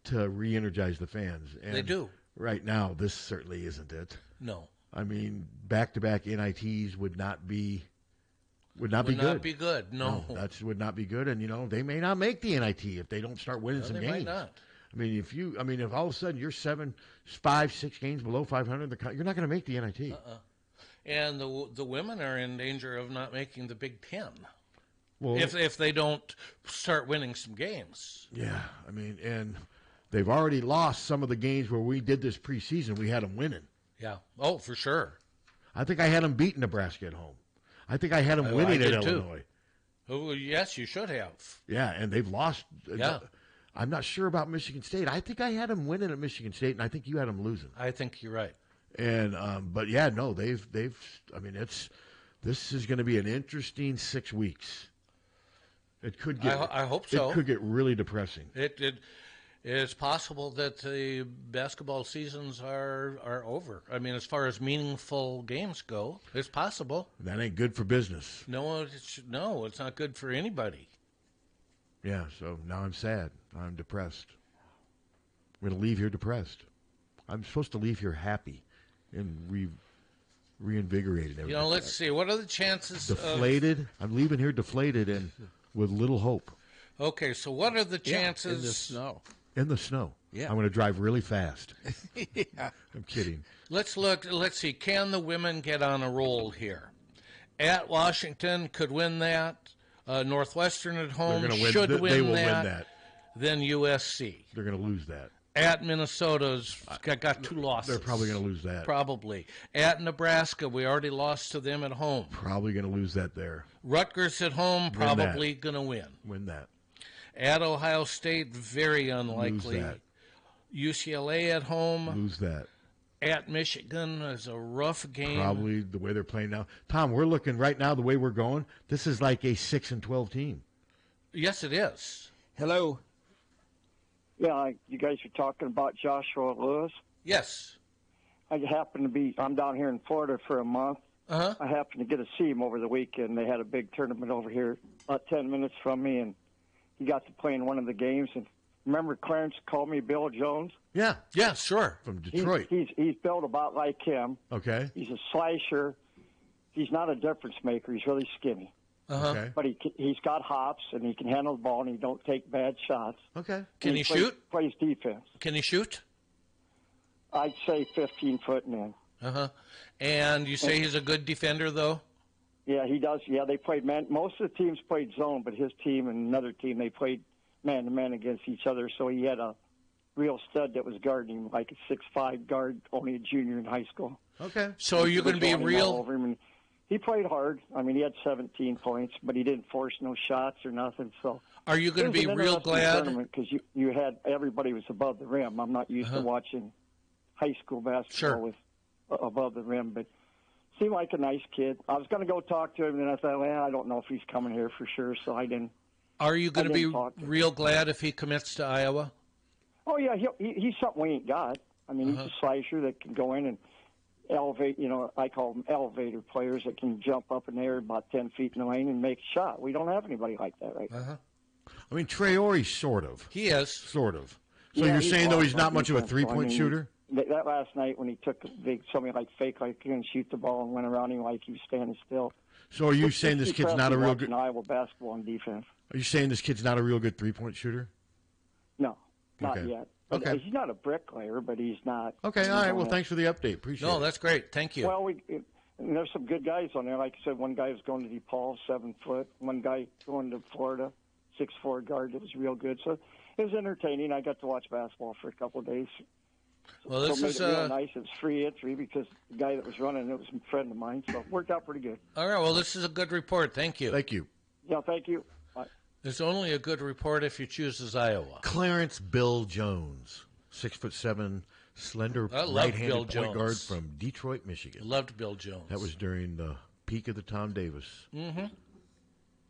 to re-energize the fans. And they do. Right now, this certainly isn't it. No. I mean, back-to-back NITs would not be good. Not be good. No, that would not be good. And they may not make the NIT if they don't start winning some they games. Might not. I mean, if all of a sudden you're 5-6 games below 500, you're not going to make the NIT. And the women are in danger of not making the Big Ten. Well, if they don't start winning some games. Yeah, I mean, and they've already lost some of the games where we did this preseason. We had them winning. Yeah. Oh, for sure. I think I had them beating Nebraska at home. I think I had them winning at Illinois. Oh, yes, you should have. Yeah, and they've lost. Yeah. I'm not sure about Michigan State. I think I had them winning at Michigan State, and I think you had them losing. I think you're right. And but yeah, no, they've. I mean, this is going to be an interesting 6 weeks. It could get. I hope so. It could get really depressing. It's possible that the basketball seasons are over. I mean, as far as meaningful games go, it's possible. That ain't good for business. No, it's not good for anybody. Yeah, so now I'm sad. I'm depressed. I'm going to leave here depressed. I'm supposed to leave here happy and reinvigorated. Let's see. What are the chances? Deflated. I'm leaving here deflated and with little hope. Okay, so what are the chances? In the snow. In the snow. Yeah. I'm going to drive really fast. Yeah. I'm kidding. Let's look. Let's see. Can the women get on a roll here? At Washington, could win that. Northwestern at home should win they will that. win that. Then USC. They're going to lose that. At Minnesota's got 2 losses. They're probably going to lose that. Probably. At Nebraska, we already lost to them at home. Probably going to lose that there. Rutgers at home, probably going to win. Win that. At Ohio State, very unlikely. Lose that. UCLA at home. Lose that. At Michigan is a rough game. Probably the way they're playing now. Tom, we're looking right now, the way we're going, this is like a 6-12 team. Yes, it is. Hello. Yeah, you guys are talking about Joshua Lewis. Yes. I'm down here in Florida for a month. Uh-huh. I happened to get to see him over the weekend. They had a big tournament over here about 10 minutes from me, and he got to play in one of the games. And remember Clarence called me Bill Jones? Yeah. Yeah, sure. From Detroit. He's built about like him. Okay. He's a slasher. He's not a difference maker. He's really skinny. Uh-huh. Okay. But he's got hops, and he can handle the ball, and he don't take bad shots. Okay. Can he shoot? Plays defense. Can he shoot? I'd say 15 foot and in. Uh-huh. And you say he's a good defender, though? Yeah, he does. Yeah, they played man. Most of the teams played zone, but his team and another team, they played man-to-man against each other. So he had a real stud that was guarding him, like a 6'5" guard, only a junior in high school. Okay. So you're going to be real... He played hard. I mean, he had 17 points, but he didn't force no shots or nothing. So are you going to be real glad? Because you had everybody was above the rim. I'm not used to watching high school basketball with above the rim, but seemed like a nice kid. I was going to go talk to him, and then I thought, well, I don't know if he's coming here for sure, so I didn't. Are you going to be real glad if he commits to Iowa? Oh yeah, he's something we ain't got. I mean, he's a slasher that can go in and elevate. I call them elevator players that can jump up in the air about 10 feet in the lane and make a shot. We don't have anybody like that right now. I mean, Traore, sort of. He is. Sort of. So you're saying, though, he's not much of a three-point shooter? That last night when he took something like fake, like he couldn't shoot the ball and went around him like he was standing still. So are you saying this kid's not a real good... Iowa basketball on defense. Are you saying this kid's not a real good three-point shooter? No, not yet. Okay. He's not a bricklayer, but he's not. Okay, all right. Well, thanks for the update. Appreciate it. No, that's great. Thank you. Well, there's some good guys on there. Like I said, one guy was going to DePaul, 7 foot. One guy going to Florida, 6'4" guard that was real good. So it was entertaining. I got to watch basketball for a couple of days. Well, this is real nice. It's free entry because the guy that was running it was a friend of mine, so it worked out pretty good. All right. Well, this is a good report. Thank you. Thank you. Yeah, thank you. Bye. It's only a good report if you choose as Iowa. Clarence Bill Jones, 6'7", slender right-handed point guard from Detroit, Michigan. Loved Bill Jones. That was during the peak of the Tom Davis. Mm-hmm.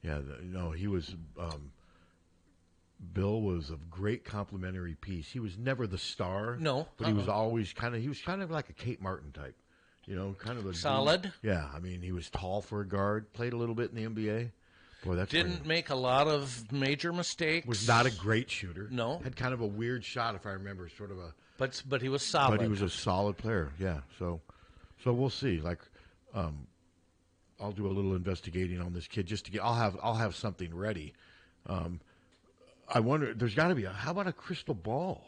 Yeah, he was. Bill was a great complimentary piece. He was never the star. No, but he was always kind of like a Kate Martin type. Kind of a solid. Dude. Yeah, I mean, he was tall for a guard. Played a little bit in the NBA. Boy, that's didn't make a lot of major mistakes. Was not a great shooter. No, had kind of a weird shot, if I remember, sort of a. But he was solid. But he was a solid player. Yeah. So we'll see. Like, I'll do a little investigating on this kid just to get. I'll have something ready. I wonder. There's got to be how about a crystal ball?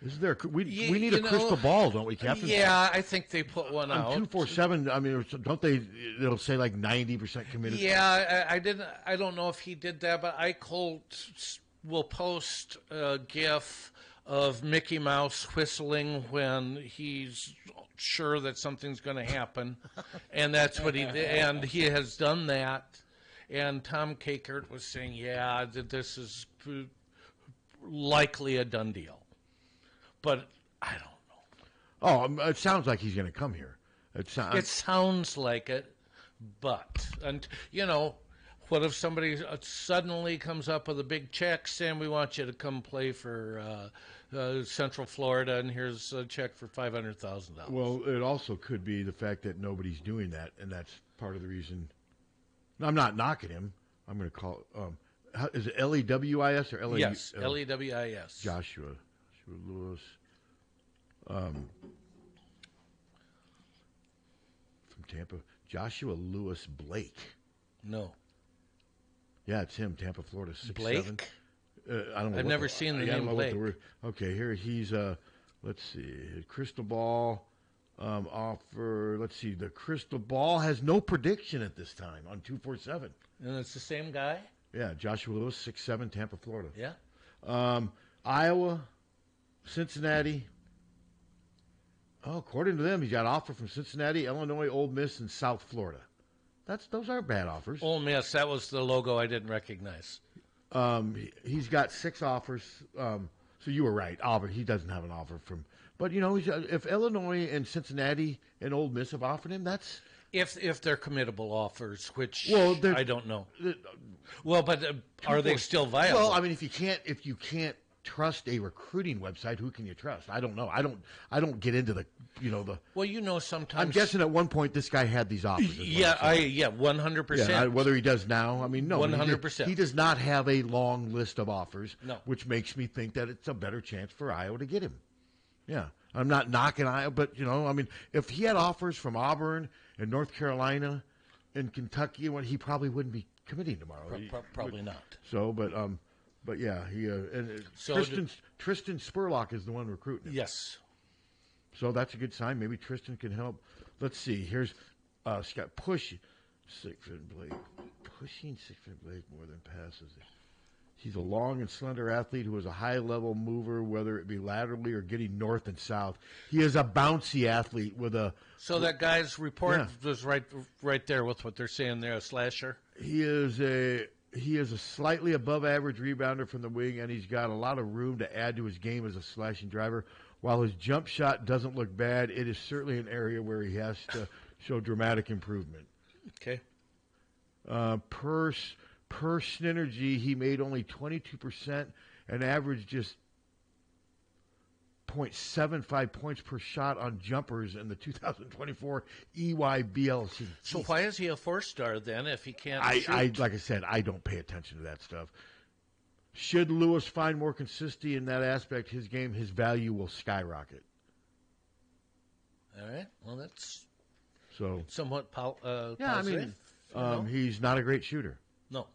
Is there? We need a crystal ball, don't we, Captain? Yeah, I think they put one out. 247. I mean, don't they? It'll say like 90% committed. Yeah, I didn't. I don't know if he did that, but will post a GIF of Mickey Mouse whistling when he's sure that something's going to happen, and that's what he did. And he has done that. And Tom Kakert was saying, yeah, that this is likely a done deal. But I don't know. Oh, it sounds like he's going to come here. It sounds like it, but what if somebody suddenly comes up with a big check saying we want you to come play for Central Florida, and here's a check for $500,000? Well, it also could be the fact that nobody's doing that, and that's part of the reason. I'm not knocking him. I'm going to call is it Lewis or L-E-W-I-S? Yes, Lewis. Joshua Lewis. Tampa. Joshua Lewis Blake. No. Yeah, it's him. Tampa, Florida. 6'7". Blake? I don't know. I've never seen the name Blake. Okay, here he's. Let's see. Crystal Ball offer. Let's see. The Crystal Ball has no prediction at this time on 247. And it's the same guy? Yeah, Joshua Lewis, 6'7", Tampa, Florida. Yeah. Iowa, Cincinnati. Oh, according to them, he's got an offer from Cincinnati, Illinois, Ole Miss, and South Florida. Those aren't bad offers. Ole Miss, that was the logo I didn't recognize. He's got 6 offers. So you were right. Auburn, he doesn't have an offer from. But, if Illinois and Cincinnati and Ole Miss have offered him, that's. If they're committable offers, which I don't know. But are they still viable? Well, I mean, if you can't trust a recruiting website, who can you trust? I don't know. I don't get into the. Well, sometimes I'm guessing at one point this guy had these offers. 100%. Yeah, whether he does now, I mean, no, 100%. He does not have a long list of offers, no. Which makes me think that it's a better chance for Iowa to get him. Yeah, I'm not knocking Iowa, but I mean, if he had offers from Auburn and North Carolina and Kentucky, he probably wouldn't be committing tomorrow. Probably not. So, but yeah, he Tristan Spurlock is the one recruiting him. Yes. So that's a good sign. Maybe Tristan can help. Let's see. Here's Scott pushing 6-foot Blake more than passes. He's a long and slender athlete who is a high-level mover, whether it be laterally or getting north and south. He is a bouncy athlete with a. So that guy's report was right there with what they're saying there, a slasher. He is a slightly above-average rebounder from the wing, and he's got a lot of room to add to his game as a slashing driver. While his jump shot doesn't look bad, it is certainly an area where he has to show dramatic improvement. Okay. Per synergy, he made only 22% and averaged just 0.75 points per shot on jumpers in the 2024 EYBLC. So why is he a 4-star then if he can't shoot? Like I said, I don't pay attention to that stuff. Should Lewis find more consistency in that aspect, his game, his value will skyrocket. All right. Well, that's so somewhat positive. I mean, he's not a great shooter. No.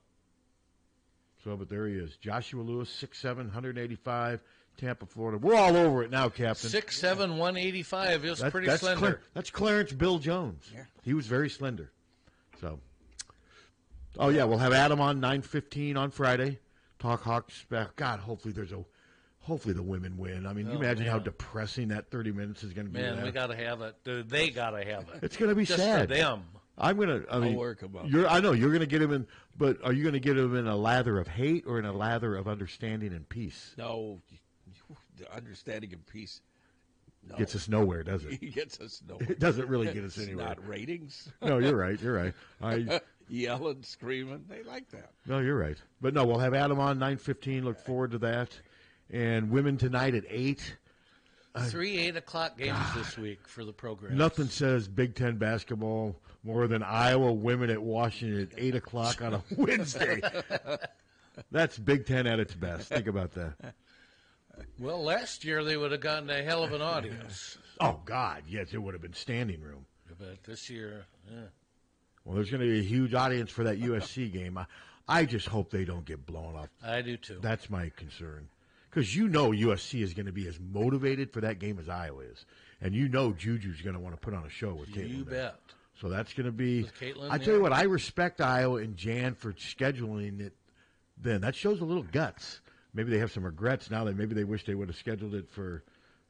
So, but there he is. Joshua Lewis, 6'7", 185, Tampa, Florida. We're all over it now, Captain. 6'7", 185 is pretty slender. That's Clarence Bill Jones. Yeah. He was very slender. So, we'll have Adam on 9:15 on Friday. Talk Hawks back. God, hopefully the women win. I mean, you imagine how depressing that 30 minutes is going to be. Man, we got to have it. They got to have it. It's going to be just sad. For them. I'll work them up. I know you're going to get him in, but are you going to get him in a lather of hate or in a lather of understanding and peace? No, understanding and peace. No. Gets us nowhere, does it? It gets us nowhere. It doesn't really get us anywhere. Not ratings. No, you're right. You're right. Yelling, screaming. They like that. No, you're right. But no, we'll have Adam on 9:15. Look forward to that. And women tonight at 8. 3 8 o'clock games this week for the program. Nothing says Big Ten basketball more than Iowa women at Washington at 8 o'clock on a Wednesday. That's Big Ten at its best. Think about that. Well, last year they would have gotten a hell of an audience. Oh, God, yes, it would have been standing room. But this year, Well, there's going to be a huge audience for that USC game. I just hope they don't get blown up. I do, too. That's my concern. Because USC is going to be as motivated for that game as Iowa is. And Juju's going to want to put on a show with Caitlin. You bet. So that's going to be – Caitlin, I tell you what, I respect Iowa and Jan for scheduling it then. That shows a little guts. Maybe they have some regrets now. Maybe they wish they would have scheduled it for,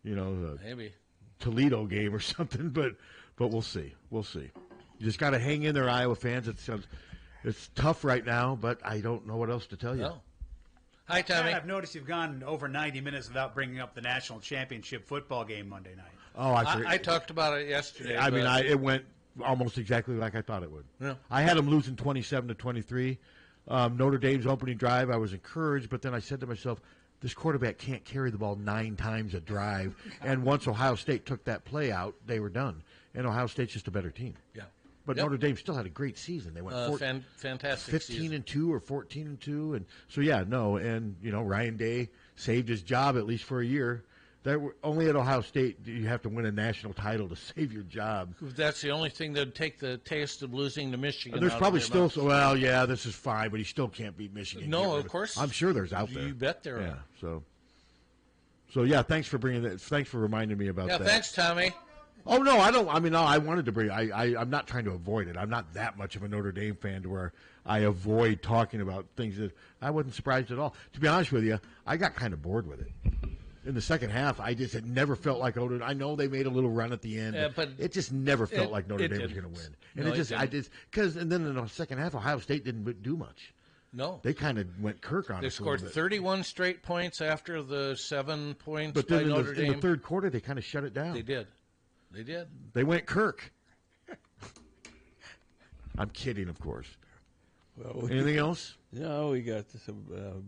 the maybe Toledo game or something. But we'll see. We'll see. You just got to hang in there, Iowa fans. It's tough right now, but I don't know what else to tell you. No. Hi, Tommy. I've noticed you've gone over 90 minutes without bringing up the national championship football game Monday night. Oh, I talked about it yesterday. I mean, it went almost exactly like I thought it would. Yeah. I had them losing 27-23. Notre Dame's opening drive, I was encouraged, but then I said to myself, this quarterback can't carry the ball 9 times a drive. And once Ohio State took that play out, they were done. And Ohio State's just a better team. Yeah. But Notre Dame still had a great season. They went fantastic 15-2 or 14-2, and so and Ryan Day saved his job at least for a year. Only at Ohio State do you have to win a national title to save your job. That's the only thing that would take the taste of losing to Michigan. There's probably still, this is fine, but he still can't beat Michigan. No, of course. I'm sure there's out there. You bet there are. Yeah, So yeah, thanks for bringing that. Thanks for reminding me about that. Yeah, thanks, Tommy. Oh no, I don't. I mean, no, I wanted to bring. I'm not trying to avoid it. I'm not that much of a Notre Dame fan to where I avoid talking about things that I wasn't surprised at all. To be honest with you, I got kind of bored with it. In the second half, it never felt like Notre Dame. I know they made a little run at the end, but it just never felt like Notre Dame was going to win. And and then in the second half, Ohio State didn't do much. No, they kind of went Kirk on us. They scored 31 straight points after the 7 points. But then in the third quarter, they kind of shut it down. They did. They went Kirk. I'm kidding, of course. Well, anything else? No, we got some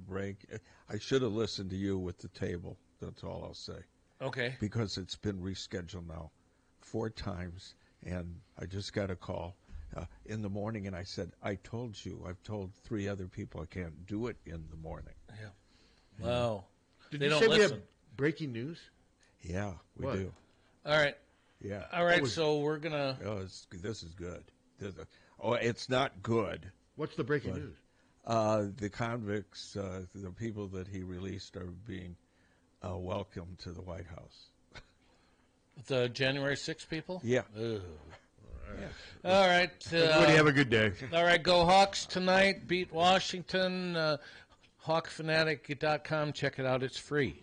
break. I should have listened to you with the table. That's all I'll say. Okay. Because it's been rescheduled now 4 times, and I just got a call in the morning, and I said, I've told 3 other people I can't do it in the morning. Yeah. Wow. Did you say we have breaking news? Yeah, we do. All right. Yeah. All right, so we're going to... Oh, this is good. It's not good. What's the breaking news? The convicts, the people that he released are being welcomed to the White House. The January 6th people? Yeah. Ugh. All right. Everybody have a good day. All right, go Hawks tonight. Beat Washington. Hawkfanatic.com. Check it out. It's free.